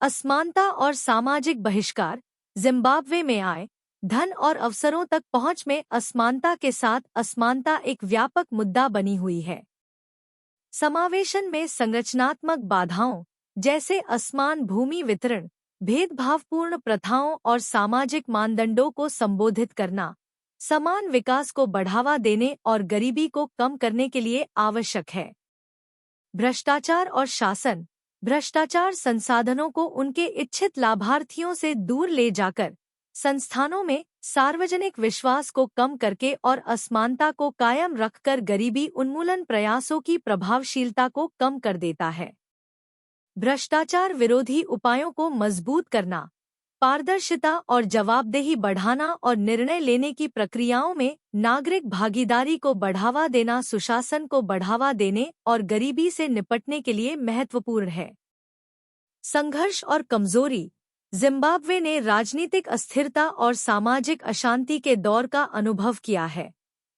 असमानता और सामाजिक बहिष्कार। जिम्बाब्वे में आय, धन और अवसरों तक पहुंच में असमानता के साथ असमानता एक व्यापक मुद्दा बनी हुई है। समावेशन में संरचनात्मक बाधाओं जैसे असमान भूमि वितरण, भेदभावपूर्ण प्रथाओं और सामाजिक मानदंडों को संबोधित करना, समान विकास को बढ़ावा देने और गरीबी को कम करने के लिए आवश्यक है। भ्रष्टाचार और शासन। भ्रष्टाचार संसाधनों को उनके इच्छित लाभार्थियों से दूर ले जाकर संस्थानों में सार्वजनिक विश्वास को कम करके और असमानता को कायम रखकर गरीबी उन्मूलन प्रयासों की प्रभावशीलता को कम कर देता है। भ्रष्टाचार विरोधी उपायों को मजबूत करना, पारदर्शिता और जवाबदेही बढ़ाना और निर्णय लेने की प्रक्रियाओं में नागरिक भागीदारी को बढ़ावा देना सुशासन को बढ़ावा देने और गरीबी से निपटने के लिए महत्वपूर्ण है। संघर्ष और कमजोरी। जिम्बाब्वे ने राजनीतिक अस्थिरता और सामाजिक अशांति के दौर का अनुभव किया है,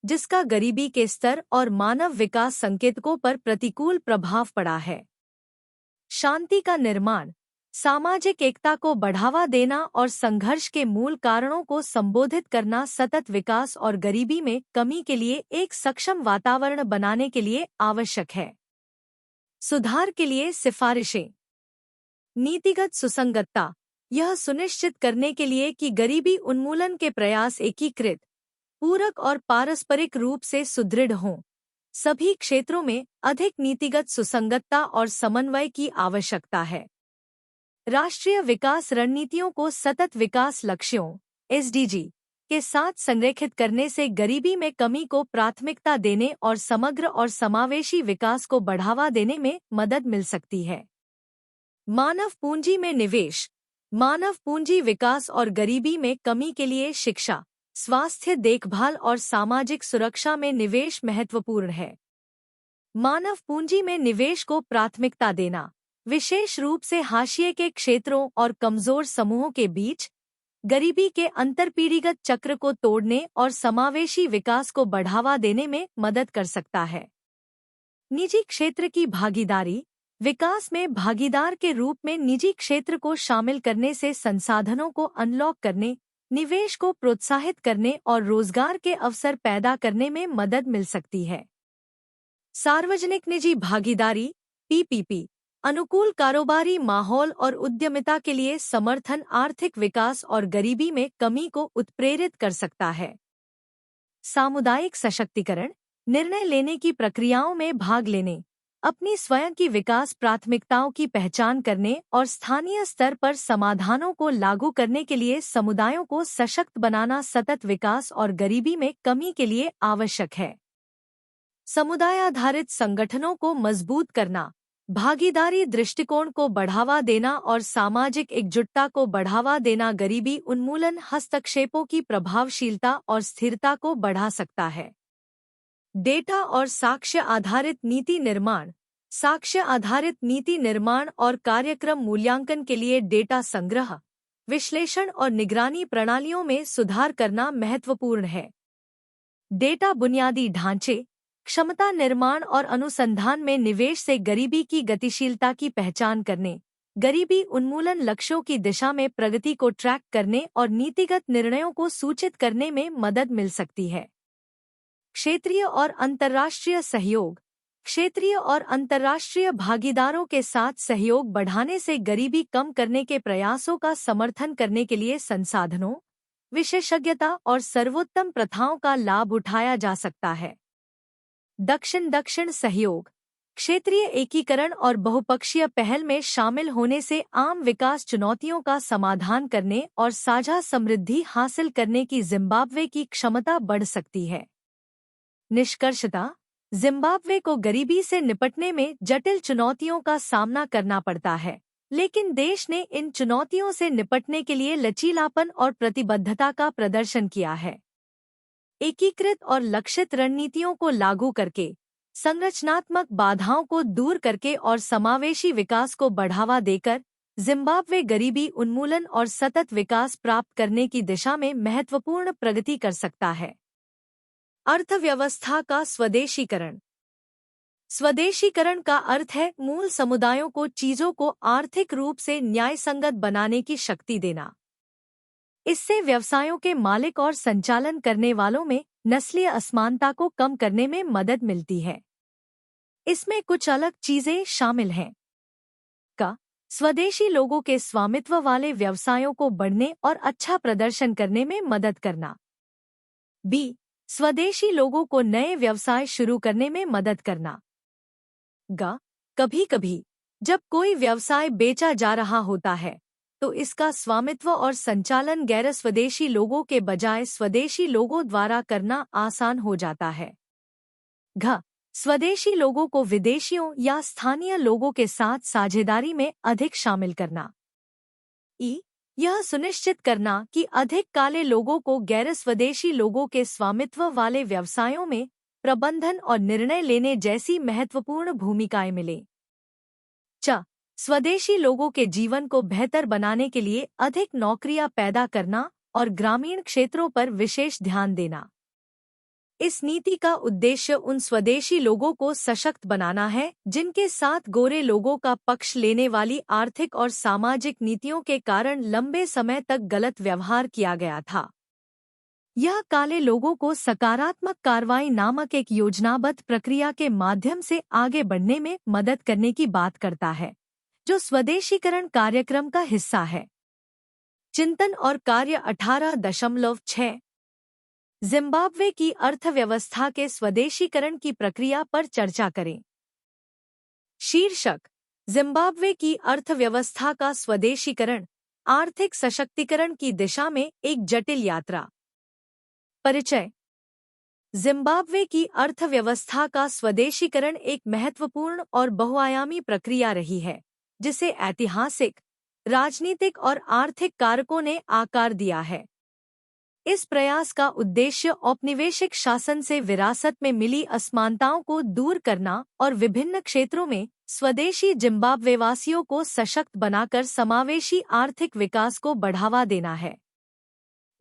जिसका गरीबी के स्तर और मानव विकास संकेतकों पर प्रतिकूल प्रभाव पड़ा है। शांति का निर्माण, सामाजिक एकता को बढ़ावा देना और संघर्ष के मूल कारणों को संबोधित करना सतत विकास और गरीबी में कमी के लिए एक सक्षम वातावरण बनाने के लिए आवश्यक है। सुधार के लिए सिफारिशें। नीतिगत सुसंगतता। यह सुनिश्चित करने के लिए कि गरीबी उन्मूलन के प्रयास एकीकृत, पूरक और पारस्परिक रूप से सुदृढ़ हों, सभी क्षेत्रों में अधिक नीतिगत सुसंगतता और समन्वय की आवश्यकता है। राष्ट्रीय विकास रणनीतियों को सतत विकास लक्ष्यों (SDG) के साथ संरेखित करने से गरीबी में कमी को प्राथमिकता देने और समग्र और समावेशी विकास को बढ़ावा देने में मदद मिल सकती है। मानव पूंजी में निवेश। मानव पूंजी विकास और गरीबी में कमी के लिए शिक्षा, स्वास्थ्य देखभाल और सामाजिक सुरक्षा में निवेश महत्वपूर्ण है। मानव पूंजी में निवेश को प्राथमिकता देना, विशेष रूप से हाशिए के क्षेत्रों और कमजोर समूहों के बीच, गरीबी के अंतरपीढ़ीगत चक्र को तोड़ने और समावेशी विकास को बढ़ावा देने में मदद कर सकता है। निजी क्षेत्र की भागीदारी। विकास में भागीदार के रूप में निजी क्षेत्र को शामिल करने से संसाधनों को अनलॉक करने, निवेश को प्रोत्साहित करने और रोजगार के अवसर पैदा करने में मदद मिल सकती है। सार्वजनिक निजी भागीदारी (PPP) अनुकूल कारोबारी माहौल और उद्यमिता के लिए समर्थन आर्थिक विकास और गरीबी में कमी को उत्प्रेरित कर सकता है। सामुदायिक सशक्तिकरण। निर्णय लेने की प्रक्रियाओं में भाग लेने, अपनी स्वयं की विकास प्राथमिकताओं की पहचान करने और स्थानीय स्तर पर समाधानों को लागू करने के लिए समुदायों को सशक्त बनाना सतत विकास और गरीबी में कमी के लिए आवश्यक है। समुदाय आधारित संगठनों को मजबूत करना, भागीदारी दृष्टिकोण को बढ़ावा देना और सामाजिक एकजुटता को बढ़ावा देना गरीबी उन्मूलन हस्तक्षेपों की प्रभावशीलता और स्थिरता को बढ़ा सकता है। डेटा और साक्ष्य आधारित नीति निर्माण। साक्ष्य आधारित नीति निर्माण और कार्यक्रम मूल्यांकन के लिए डेटा संग्रह, विश्लेषण और निगरानी प्रणालियों में सुधार करना महत्वपूर्ण है। डेटा बुनियादी ढांचे, क्षमता निर्माण और अनुसंधान में निवेश से गरीबी की गतिशीलता की पहचान करने, गरीबी उन्मूलन लक्ष्यों की दिशा में प्रगति को ट्रैक करने और नीतिगत निर्णयों को सूचित करने में मदद मिल सकती है। क्षेत्रीय और अंतर्राष्ट्रीय सहयोग। क्षेत्रीय और अंतर्राष्ट्रीय भागीदारों के साथ सहयोग बढ़ाने से गरीबी कम करने के प्रयासों का समर्थन करने के लिए संसाधनों, विशेषज्ञता और सर्वोत्तम प्रथाओं का लाभ उठाया जा सकता है। दक्षिण सहयोग। क्षेत्रीय एकीकरण और बहुपक्षीय पहल में शामिल होने से आम विकास चुनौतियों का समाधान करने और साझा समृद्धि हासिल करने की जिम्बाब्वे की क्षमता बढ़ सकती है। निष्कर्षतः, जिम्बाब्वे को गरीबी से निपटने में जटिल चुनौतियों का सामना करना पड़ता है, लेकिन देश ने इन चुनौतियों से निपटने के लिए लचीलापन और प्रतिबद्धता का प्रदर्शन किया है। एकीकृत और लक्षित रणनीतियों को लागू करके, संरचनात्मक बाधाओं को दूर करके और समावेशी विकास को बढ़ावा देकर, जिम्बाब्वे गरीबी उन्मूलन और सतत विकास प्राप्त करने की दिशा में महत्वपूर्ण प्रगति कर सकता है। अर्थव्यवस्था का स्वदेशीकरण। स्वदेशीकरण का अर्थ है मूल समुदायों को चीजों को आर्थिक रूप से न्यायसंगत बनाने की शक्ति देना। इससे व्यवसायों के मालिक और संचालन करने वालों में नस्लीय असमानता को कम करने में मदद मिलती है। इसमें कुछ अलग चीजें शामिल हैं। का स्वदेशी लोगों के स्वामित्व वाले व्यवसायों को बढ़ने और अच्छा प्रदर्शन करने में मदद करना। बी स्वदेशी लोगों को नए व्यवसाय शुरू करने में मदद करना। ग कभी-कभी जब कोई व्यवसाय बेचा जा रहा होता है तो इसका स्वामित्व और संचालन गैर स्वदेशी लोगों के बजाय स्वदेशी लोगों द्वारा करना आसान हो जाता है। घ स्वदेशी लोगों को विदेशियों या स्थानीय लोगों के साथ साझेदारी में अधिक शामिल करना। ई यह सुनिश्चित करना कि अधिक काले लोगों को गैर स्वदेशी लोगों के स्वामित्व वाले व्यवसायों में प्रबंधन और निर्णय लेने जैसी महत्वपूर्ण भूमिकाएं मिले। च स्वदेशी लोगों के जीवन को बेहतर बनाने के लिए अधिक नौकरियां पैदा करना और ग्रामीण क्षेत्रों पर विशेष ध्यान देना। इस नीति का उद्देश्य उन स्वदेशी लोगों को सशक्त बनाना है जिनके साथ गोरे लोगों का पक्ष लेने वाली आर्थिक और सामाजिक नीतियों के कारण लंबे समय तक गलत व्यवहार किया गया था। यह काले लोगों को सकारात्मक कार्रवाई नामक एक योजनाबद्ध प्रक्रिया के माध्यम से आगे बढ़ने में मदद करने की बात करता है, जो स्वदेशीकरण कार्यक्रम का हिस्सा है। चिंतन और कार्य 18.6 जिम्बाब्वे की अर्थव्यवस्था के स्वदेशीकरण की प्रक्रिया पर चर्चा करें। शीर्षक जिम्बाब्वे की अर्थव्यवस्था का स्वदेशीकरण, आर्थिक सशक्तिकरण की दिशा में एक जटिल यात्रा। परिचय। जिम्बाब्वे की अर्थव्यवस्था का स्वदेशीकरण एक महत्वपूर्ण और बहुआयामी प्रक्रिया रही है, जिसे ऐतिहासिक, राजनीतिक और आर्थिक कारकों ने आकार दिया है। इस प्रयास का उद्देश्य औपनिवेशिक शासन से विरासत में मिली असमानताओं को दूर करना और विभिन्न क्षेत्रों में स्वदेशी जिम्बाब्वेवासियों को सशक्त बनाकर समावेशी आर्थिक विकास को बढ़ावा देना है।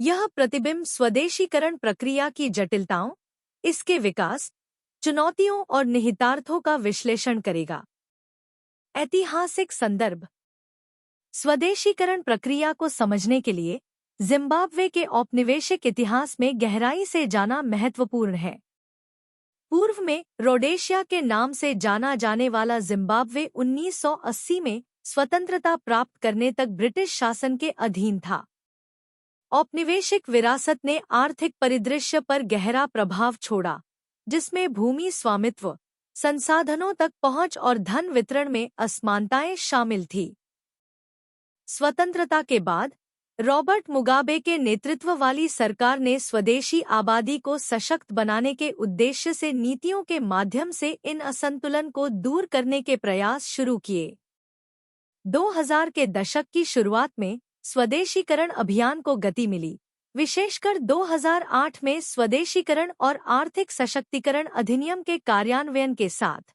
यह प्रतिबिंब स्वदेशीकरण प्रक्रिया की जटिलताओं, इसके विकास, चुनौतियों और निहितार्थों का विश्लेषण करेगा। ऐतिहासिक संदर्भ। स्वदेशीकरण प्रक्रिया को समझने के लिए जिम्बाब्वे के औपनिवेशिक इतिहास में गहराई से जाना महत्वपूर्ण है। पूर्व में रोडेशिया के नाम से जाना जाने वाला जिम्बाब्वे 1980 में स्वतंत्रता प्राप्त करने तक ब्रिटिश शासन के अधीन था। औपनिवेशिक विरासत ने आर्थिक परिदृश्य पर गहरा प्रभाव छोड़ा, जिसमें भूमि स्वामित्व, संसाधनों तक पहुंच और धन वितरण में असमानताएं शामिल थी। स्वतंत्रता के बाद रॉबर्ट मुगाबे के नेतृत्व वाली सरकार ने स्वदेशी आबादी को सशक्त बनाने के उद्देश्य से नीतियों के माध्यम से इन असंतुलन को दूर करने के प्रयास शुरू किए। 2000 के दशक की शुरुआत में स्वदेशीकरण अभियान को गति मिली, विशेषकर 2008 में स्वदेशीकरण और आर्थिक सशक्तिकरण अधिनियम के कार्यान्वयन के साथ।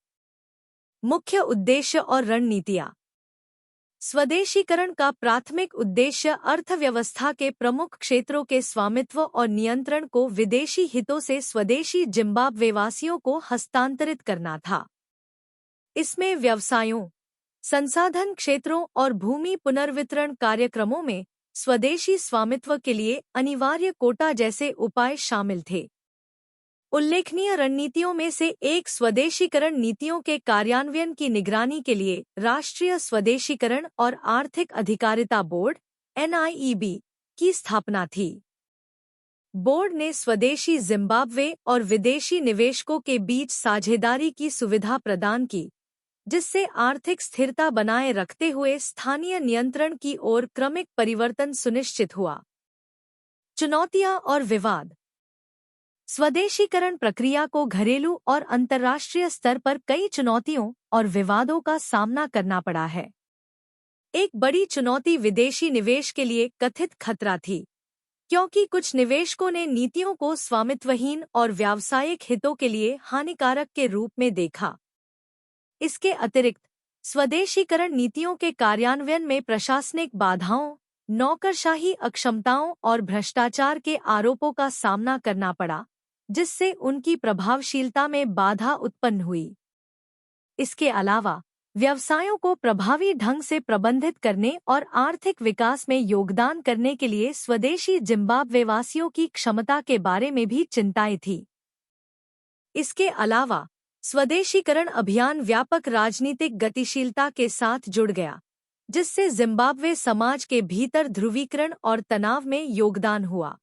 मुख्य उद्देश्य और रणनीतियाँ। स्वदेशीकरण का प्राथमिक उद्देश्य अर्थव्यवस्था के प्रमुख क्षेत्रों के स्वामित्व और नियंत्रण को विदेशी हितों से स्वदेशी जिम्बाब्वेवासियों को हस्तांतरित करना था। इसमें व्यवसायों, संसाधन क्षेत्रों और भूमि पुनर्वितरण कार्यक्रमों में स्वदेशी स्वामित्व के लिए अनिवार्य कोटा जैसे उपाय शामिल थे। उल्लेखनीय रणनीतियों में से एक स्वदेशीकरण नीतियों के कार्यान्वयन की निगरानी के लिए राष्ट्रीय स्वदेशीकरण और आर्थिक अधिकारिता बोर्ड (NIEB) की स्थापना थी। बोर्ड ने स्वदेशी जिम्बाब्वे और विदेशी निवेशकों के बीच साझेदारी की सुविधा प्रदान की, जिससे आर्थिक स्थिरता बनाए रखते हुए स्थानीय नियंत्रण की ओर क्रमिक परिवर्तन सुनिश्चित हुआ। चुनौतियां और विवाद। स्वदेशीकरण प्रक्रिया को घरेलू और अंतर्राष्ट्रीय स्तर पर कई चुनौतियों और विवादों का सामना करना पड़ा है। एक बड़ी चुनौती विदेशी निवेश के लिए कथित खतरा थी, क्योंकि कुछ निवेशकों ने नीतियों को स्वामित्वहीन और व्यावसायिक हितों के लिए हानिकारक के रूप में देखा। इसके अतिरिक्त स्वदेशीकरण नीतियों के कार्यान्वयन में प्रशासनिक बाधाओं, नौकरशाही अक्षमताओं और भ्रष्टाचार के आरोपों का सामना करना पड़ा, जिससे उनकी प्रभावशीलता में बाधा उत्पन्न हुई। इसके अलावा व्यवसायों को प्रभावी ढंग से प्रबंधित करने और आर्थिक विकास में योगदान करने के लिए स्वदेशी जिम्बाब्वेवासियों की क्षमता के बारे में भी चिंताएं थी। इसके अलावा स्वदेशीकरण अभियान व्यापक राजनीतिक गतिशीलता के साथ जुड़ गया, जिससे जिम्बाब्वे समाज के भीतर ध्रुवीकरण और तनाव में योगदान हुआ।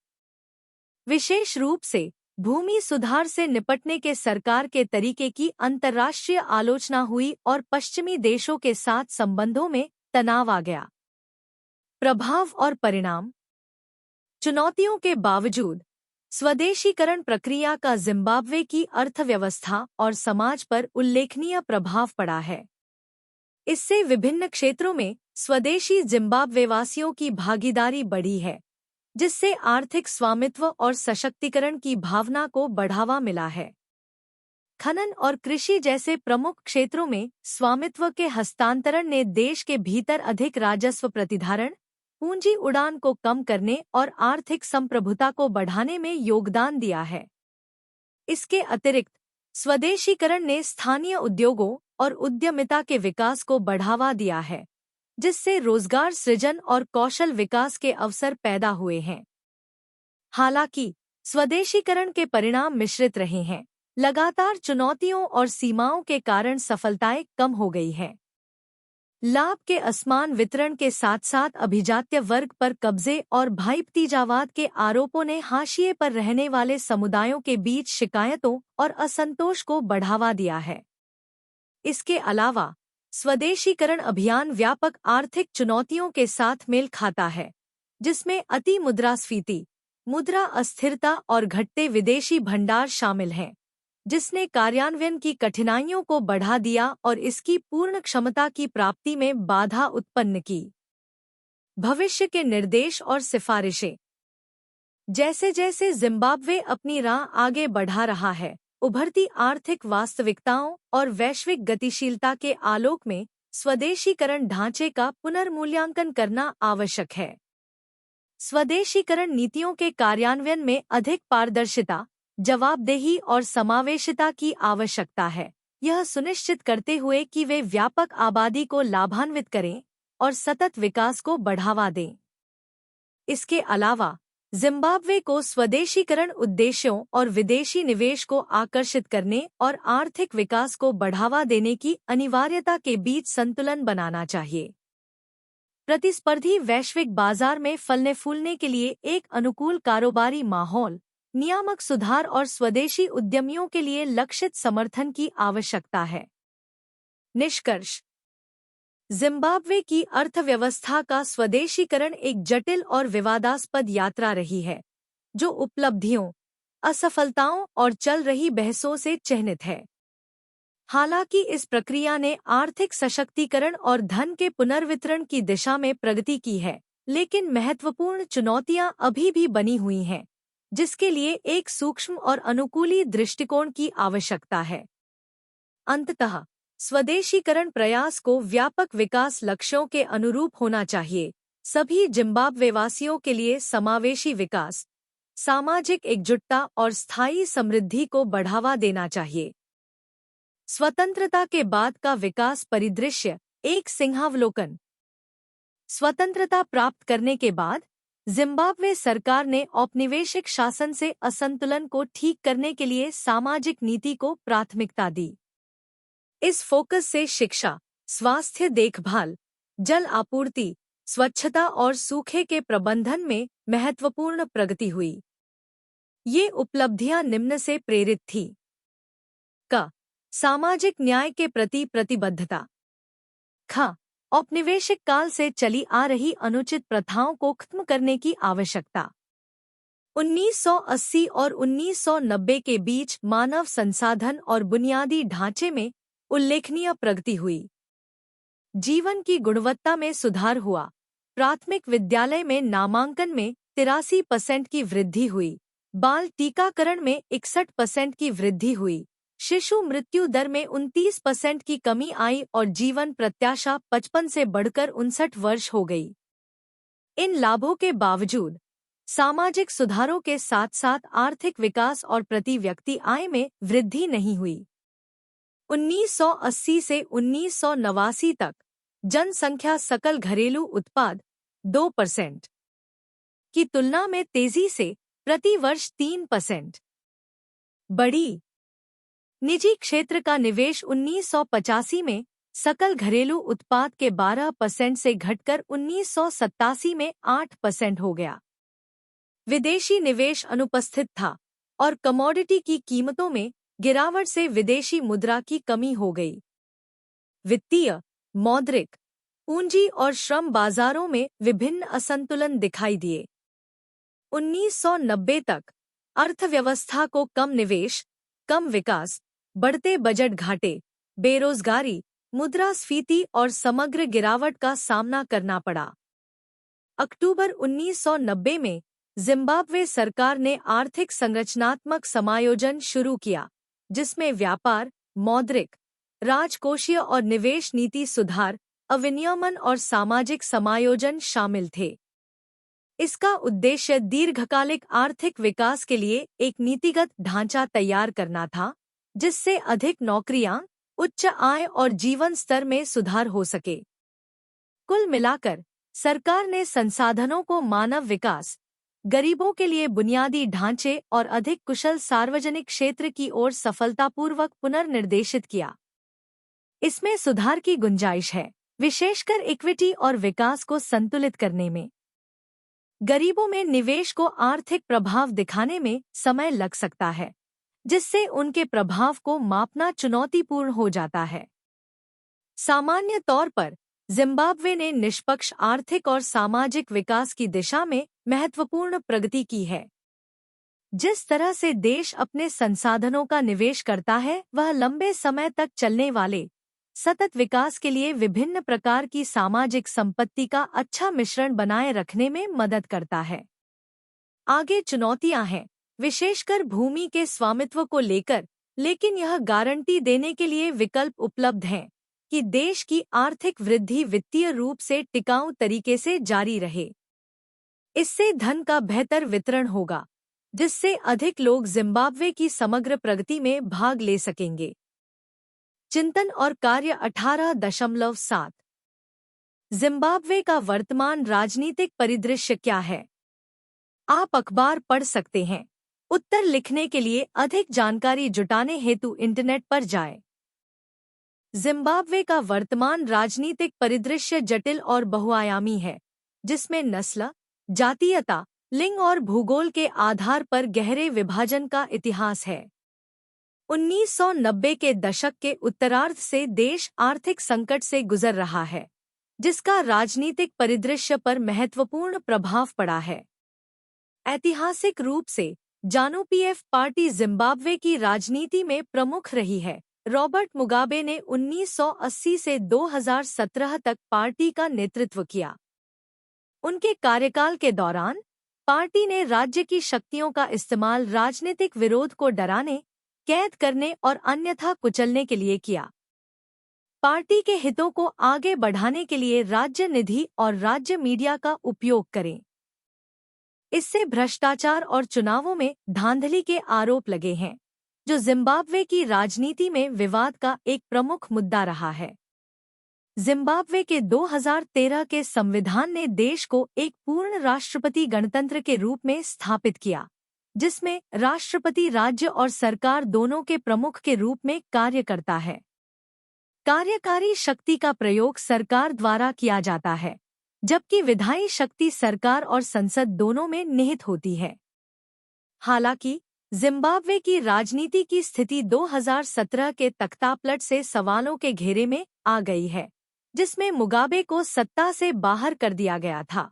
विशेष रूप से भूमि सुधार से निपटने के सरकार के तरीके की अंतर्राष्ट्रीय आलोचना हुई और पश्चिमी देशों के साथ संबंधों में तनाव आ गया। प्रभाव और परिणाम। चुनौतियों के बावजूद स्वदेशीकरण प्रक्रिया का जिम्बाब्वे की अर्थव्यवस्था और समाज पर उल्लेखनीय प्रभाव पड़ा है। इससे विभिन्न क्षेत्रों में स्वदेशी जिम्बाब्वेवासियों की भागीदारी बढ़ी है, जिससे आर्थिक स्वामित्व और सशक्तिकरण की भावना को बढ़ावा मिला है। खनन और कृषि जैसे प्रमुख क्षेत्रों में स्वामित्व के हस्तांतरण ने देश के भीतर अधिक राजस्व प्रतिधारण, पूंजी उड़ान को कम करने और आर्थिक संप्रभुता को बढ़ाने में योगदान दिया है। इसके अतिरिक्त स्वदेशीकरण ने स्थानीय उद्योगों और उद्यमिता के विकास को बढ़ावा दिया है, जिससे रोजगार सृजन और कौशल विकास के अवसर पैदा हुए हैं। हालांकि स्वदेशीकरण के परिणाम मिश्रित रहे हैं। लगातार चुनौतियों और सीमाओं के कारण सफलताएं कम हो गई हैं। लाभ के असमान वितरण के साथ साथ अभिजात्य वर्ग पर कब्जे और भाई भतीजावाद के आरोपों ने हाशिए पर रहने वाले समुदायों के बीच शिकायतों और असंतोष को बढ़ावा दिया है। इसके अलावा स्वदेशीकरण अभियान व्यापक आर्थिक चुनौतियों के साथ मेल खाता है, जिसमें अति मुद्रास्फीति, मुद्रा अस्थिरता और घटते विदेशी भंडार शामिल हैं, जिसने कार्यान्वयन की कठिनाइयों को बढ़ा दिया और इसकी पूर्ण क्षमता की प्राप्ति में बाधा उत्पन्न की। भविष्य के निर्देश और सिफारिशें। जैसे जैसे जिम्बाब्वे अपनी राह आगे बढ़ा रहा है, उभरती आर्थिक वास्तविकताओं और वैश्विक गतिशीलता के आलोक में स्वदेशीकरण ढांचे का पुनर्मूल्यांकन करना आवश्यक है। स्वदेशीकरण नीतियों के कार्यान्वयन में अधिक पारदर्शिता, जवाबदेही और समावेशिता की आवश्यकता है, यह सुनिश्चित करते हुए कि वे व्यापक आबादी को लाभान्वित करें और सतत विकास को बढ़ावा दें। इसके अलावा जिम्बाब्वे को स्वदेशीकरण उद्देश्यों और विदेशी निवेश को आकर्षित करने और आर्थिक विकास को बढ़ावा देने की अनिवार्यता के बीच संतुलन बनाना चाहिए। प्रतिस्पर्धी वैश्विक बाजार में फलने फूलने के लिए एक अनुकूल कारोबारी माहौल, नियामक सुधार और स्वदेशी उद्यमियों के लिए लक्षित समर्थन की आवश्यकता है। निष्कर्ष। जिम्बाब्वे की अर्थव्यवस्था का स्वदेशीकरण एक जटिल और विवादास्पद यात्रा रही है, जो उपलब्धियों, असफलताओं और चल रही बहसों से चिह्नित है। हालांकि इस प्रक्रिया ने आर्थिक सशक्तिकरण और धन के पुनर्वितरण की दिशा में प्रगति की है, लेकिन महत्वपूर्ण चुनौतियां अभी भी बनी हुई हैं, जिसके लिए एक सूक्ष्म और अनुकूली दृष्टिकोण की आवश्यकता है। अंततः स्वदेशीकरण प्रयास को व्यापक विकास लक्ष्यों के अनुरूप होना चाहिए, सभी जिम्बाब्वेवासियों के लिए समावेशी विकास, सामाजिक एकजुटता और स्थायी समृद्धि को बढ़ावा देना चाहिए। स्वतंत्रता के बाद का विकास परिदृश्य, एक सिंहावलोकन। स्वतंत्रता प्राप्त करने के बाद जिम्बाब्वे सरकार ने औपनिवेशिक शासन से असंतुलन को ठीक करने के लिए सामाजिक नीति को प्राथमिकता दी। इस फोकस से शिक्षा, स्वास्थ्य देखभाल, जल आपूर्ति, स्वच्छता और सूखे के प्रबंधन में महत्वपूर्ण प्रगति हुई। ये उपलब्धियां निम्न से प्रेरित थीं। क. सामाजिक न्याय के प्रति प्रतिबद्धता। ख. औपनिवेशिक काल से चली आ रही अनुचित प्रथाओं को खत्म करने की आवश्यकता। 1980 और 1990 के बीच मानव संसाधन और बुनियादी ढांचे में उल्लेखनीय प्रगति हुई। जीवन की गुणवत्ता में सुधार हुआ। प्राथमिक विद्यालय में नामांकन में 83% की वृद्धि हुई। बाल टीकाकरण में 61% की वृद्धि हुई। शिशु मृत्यु दर में 29% की कमी आई और जीवन प्रत्याशा 55 से बढ़कर 59 वर्ष हो गई। इन लाभों के बावजूद सामाजिक सुधारों के साथ साथ आर्थिक विकास और प्रति व्यक्ति आय में वृद्धि नहीं हुई। 1980 से 1989 तक जनसंख्या सकल घरेलू उत्पाद 2% की तुलना में तेजी से प्रति वर्ष 3% बढ़ी। निजी क्षेत्र का निवेश 1985 में सकल घरेलू उत्पाद के 12% से घटकर 1987 में 8% हो गया। विदेशी निवेश अनुपस्थित था और कमोडिटी की कीमतों में गिरावट से विदेशी मुद्रा की कमी हो गई। वित्तीय, मौद्रिक, पूंजी और श्रम बाजारों में विभिन्न असंतुलन दिखाई दिए। 1990 तक अर्थव्यवस्था को कम निवेश, कम विकास, बढ़ते बजट घाटे, बेरोजगारी, मुद्रास्फीति और समग्र गिरावट का सामना करना पड़ा। अक्टूबर 1990 में जिम्बाब्वे सरकार ने आर्थिक संरचनात्मक समायोजन शुरू किया, जिसमें व्यापार, मौद्रिक, राजकोषीय और निवेश नीति सुधार, अविनियमन और सामाजिक समायोजन शामिल थे। इसका उद्देश्य दीर्घकालिक आर्थिक विकास के लिए एक नीतिगत ढांचा तैयार करना था, जिससे अधिक नौकरियां, उच्च आय और जीवन स्तर में सुधार हो सके। कुल मिलाकर सरकार ने संसाधनों को मानव विकास, गरीबों के लिए बुनियादी ढांचे और अधिक कुशल सार्वजनिक क्षेत्र की ओर सफलतापूर्वक पुनर्निर्देशित किया। इसमें सुधार की गुंजाइश है, विशेषकर इक्विटी और विकास को संतुलित करने में। गरीबों में निवेश को आर्थिक प्रभाव दिखाने में समय लग सकता है, जिससे उनके प्रभाव को मापना चुनौतीपूर्ण हो जाता है। सामान्य तौर पर जिम्बाब्वे ने निष्पक्ष आर्थिक और सामाजिक विकास की दिशा में महत्वपूर्ण प्रगति की है। जिस तरह से देश अपने संसाधनों का निवेश करता है, वह लंबे समय तक चलने वाले सतत विकास के लिए विभिन्न प्रकार की सामाजिक संपत्ति का अच्छा मिश्रण बनाए रखने में मदद करता है। आगे चुनौतियां हैं, विशेषकर भूमि के स्वामित्व को लेकर, लेकिन यह गारंटी देने के लिए विकल्प उपलब्ध हैं कि देश की आर्थिक वृद्धि वित्तीय रूप से टिकाऊ तरीके से जारी रहे। इससे धन का बेहतर वितरण होगा, जिससे अधिक लोग जिम्बाब्वे की समग्र प्रगति में भाग ले सकेंगे। चिंतन और कार्य 18.7 जिम्बाब्वे का वर्तमान राजनीतिक परिदृश्य क्या है? आप अखबार पढ़ सकते हैं। उत्तर लिखने के लिए अधिक जानकारी जुटाने हेतु इंटरनेट पर जाएं। जिम्बाब्वे का वर्तमान राजनीतिक परिदृश्य जटिल और बहुआयामी है, जिसमें नस्ल, जातीयता, लिंग और भूगोल के आधार पर गहरे विभाजन का इतिहास है। 1990 के दशक के उत्तरार्ध से देश आर्थिक संकट से गुजर रहा है, जिसका राजनीतिक परिदृश्य पर महत्वपूर्ण प्रभाव पड़ा है। ऐतिहासिक रूप से जानू-पीएफ पार्टी जिम्बाब्वे की राजनीति में प्रमुख रही है। रॉबर्ट मुगाबे ने 1980 से 2017 तक पार्टी का नेतृत्व किया। उनके कार्यकाल के दौरान पार्टी ने राज्य की शक्तियों का इस्तेमाल राजनीतिक विरोध को डराने, कैद करने और अन्यथा कुचलने के लिए किया। पार्टी के हितों को आगे बढ़ाने के लिए राज्य निधि और राज्य मीडिया का उपयोग करें। इससे भ्रष्टाचार और चुनावों में धांधली के आरोप लगे हैं, जो जिम्बाब्वे की राजनीति में विवाद का एक प्रमुख मुद्दा रहा है। जिम्बाब्वे के 2013 के संविधान ने देश को एक पूर्ण राष्ट्रपति गणतंत्र के रूप में स्थापित किया, जिसमें राष्ट्रपति राज्य और सरकार दोनों के प्रमुख के रूप में कार्य करता है। कार्यकारी शक्ति का प्रयोग सरकार द्वारा किया जाता है, जबकि विधायी शक्ति सरकार और संसद दोनों में निहित होती है। हालांकि जिम्बाब्वे की राजनीति की स्थिति 2017 के तख्तापलट से सवालों के घेरे में आ गई है, जिसमें मुगाबे को सत्ता से बाहर कर दिया गया था।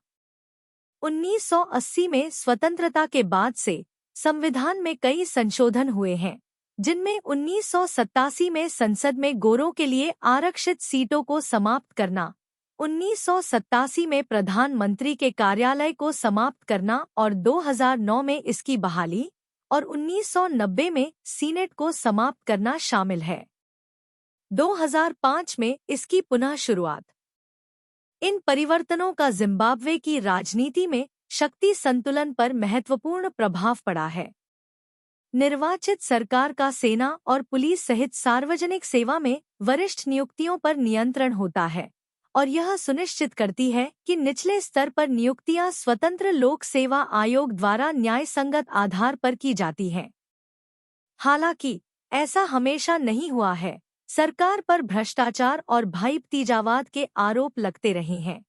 1980 में स्वतंत्रता के बाद से संविधान में कई संशोधन हुए हैं, जिनमें 1987 में संसद में गोरों के लिए आरक्षित सीटों को समाप्त करना, 1987 में प्रधानमंत्री के कार्यालय को समाप्त करना और 2009 में इसकी बहाली और 1990 में सीनेट को समाप्त करना शामिल है। 2005 में इसकी पुनः शुरुआत। इन परिवर्तनों का जिम्बाब्वे की राजनीति में शक्ति संतुलन पर महत्वपूर्ण प्रभाव पड़ा है। निर्वाचित सरकार का सेना और पुलिस सहित सार्वजनिक सेवा में वरिष्ठ नियुक्तियों पर नियंत्रण होता है और यह सुनिश्चित करती है कि निचले स्तर पर नियुक्तियां स्वतंत्र लोक सेवा आयोग द्वारा न्यायसंगत आधार पर की जाती हैं। हालांकि ऐसा हमेशा नहीं हुआ है। सरकार पर भ्रष्टाचार और भाई भतीजावाद के आरोप लगते रहे हैं।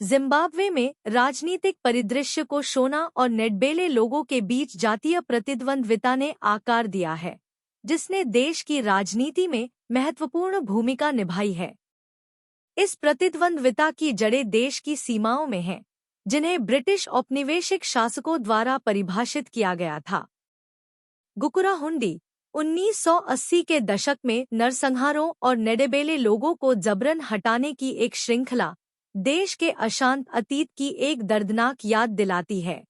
जिम्बाब्वे में राजनीतिक परिदृश्य को शोना और नेडबेले लोगों के बीच जातीय प्रतिद्वंद्विता ने आकार दिया है, जिसने देश की राजनीति में महत्वपूर्ण भूमिका निभाई है। इस प्रतिद्वंद्विता की जड़ें देश की सीमाओं में हैं, जिन्हें ब्रिटिश औपनिवेशिक शासकों द्वारा परिभाषित किया गया था। गुकुराहुंडी 1980 के दशक में नरसंहारों और नेडबेले लोगों को जबरन हटाने की एक श्रृंखला देश के अशांत अतीत की एक दर्दनाक याद दिलाती है।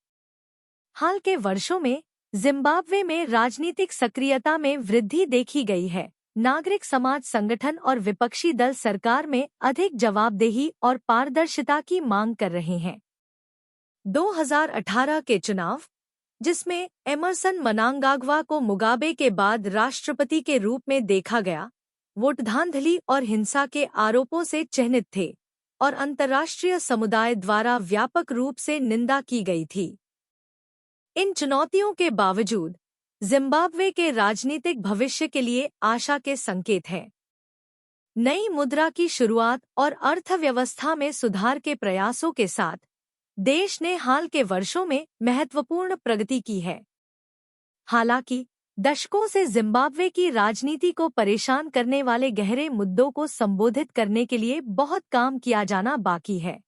हाल के वर्षों में जिम्बाब्वे में राजनीतिक सक्रियता में वृद्धि देखी गई है। नागरिक समाज संगठन और विपक्षी दल सरकार में अधिक जवाबदेही और पारदर्शिता की मांग कर रहे हैं। 2018 के चुनाव, जिसमें एमरसन मनांगाग्वा को मुगाबे के बाद राष्ट्रपति के रूप में देखा गया, वोट धांधली और हिंसा के आरोपों से चिन्हित थे और अंतर्राष्ट्रीय समुदाय द्वारा व्यापक रूप से निंदा की गई थी। इन चुनौतियों के बावजूद जिम्बाब्वे के राजनीतिक भविष्य के लिए आशा के संकेत हैं। नई मुद्रा की शुरुआत और अर्थव्यवस्था में सुधार के प्रयासों के साथ देश ने हाल के वर्षों में महत्वपूर्ण प्रगति की है। हालांकि दशकों से जिम्बाब्वे की राजनीति को परेशान करने वाले गहरे मुद्दों को संबोधित करने के लिए बहुत काम किया जाना बाकी है।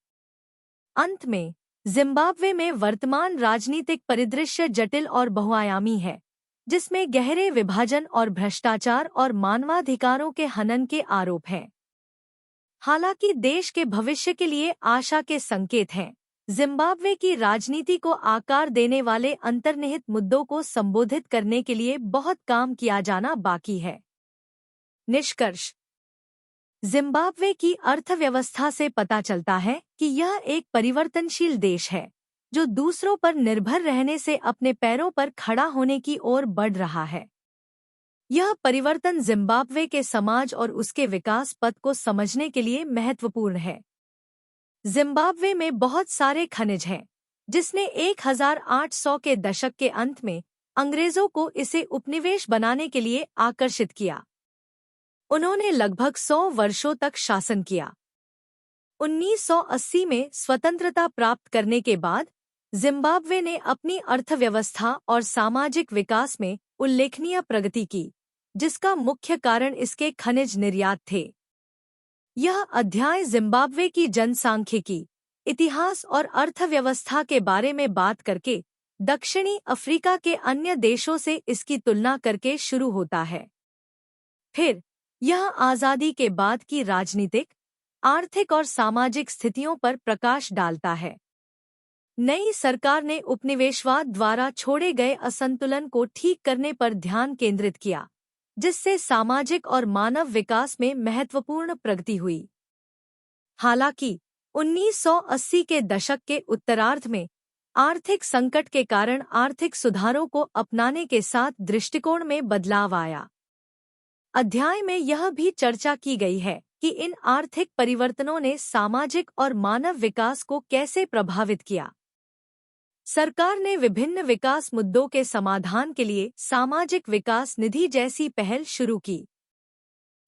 अंत में, जिम्बाब्वे में वर्तमान राजनीतिक परिदृश्य जटिल और बहुआयामी है, जिसमें गहरे विभाजन और भ्रष्टाचार और मानवाधिकारों के हनन के आरोप हैं। हालांकि देश के भविष्य के लिए आशा के संकेत हैं। जिम्बाब्वे की राजनीति को आकार देने वाले अंतर्निहित मुद्दों को संबोधित करने के लिए बहुत काम किया जाना बाकी है। निष्कर्ष: जिम्बाब्वे की अर्थव्यवस्था से पता चलता है कि यह एक परिवर्तनशील देश है, जो दूसरों पर निर्भर रहने से अपने पैरों पर खड़ा होने की ओर बढ़ रहा है। यह परिवर्तन जिम्बाब्वे के समाज और उसके विकास पथ को समझने के लिए महत्वपूर्ण है। जिम्बाब्वे में बहुत सारे खनिज हैं, जिसने 1800 के दशक के अंत में अंग्रेजों को इसे उपनिवेश बनाने के लिए आकर्षित किया। उन्होंने लगभग 100 वर्षों तक शासन किया। 1980 में स्वतंत्रता प्राप्त करने के बाद जिम्बाब्वे ने अपनी अर्थव्यवस्था और सामाजिक विकास में उल्लेखनीय प्रगति की, जिसका मुख्य कारण इसके खनिज निर्यात थे। यह अध्याय जिम्बाब्वे की जनसांख्यिकी, इतिहास और अर्थव्यवस्था के बारे में बात करके दक्षिणी अफ्रीका के अन्य देशों से इसकी तुलना करके शुरू होता है। फिर यह आज़ादी के बाद की राजनीतिक, आर्थिक और सामाजिक स्थितियों पर प्रकाश डालता है। नई सरकार ने उपनिवेशवाद द्वारा छोड़े गए असंतुलन को ठीक करने पर ध्यान केंद्रित किया, जिससे सामाजिक और मानव विकास में महत्वपूर्ण प्रगति हुई। हालांकि 1980 के दशक के उत्तरार्ध में आर्थिक संकट के कारण आर्थिक सुधारों को अपनाने के साथ दृष्टिकोण में बदलाव आया। अध्याय में यह भी चर्चा की गई है कि इन आर्थिक परिवर्तनों ने सामाजिक और मानव विकास को कैसे प्रभावित किया। सरकार ने विभिन्न विकास मुद्दों के समाधान के लिए सामाजिक विकास निधि जैसी पहल शुरू की।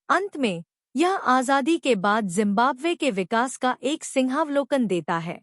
अंत में, यह आज़ादी के बाद जिम्बाब्वे के विकास का एक सिंहावलोकन देता है।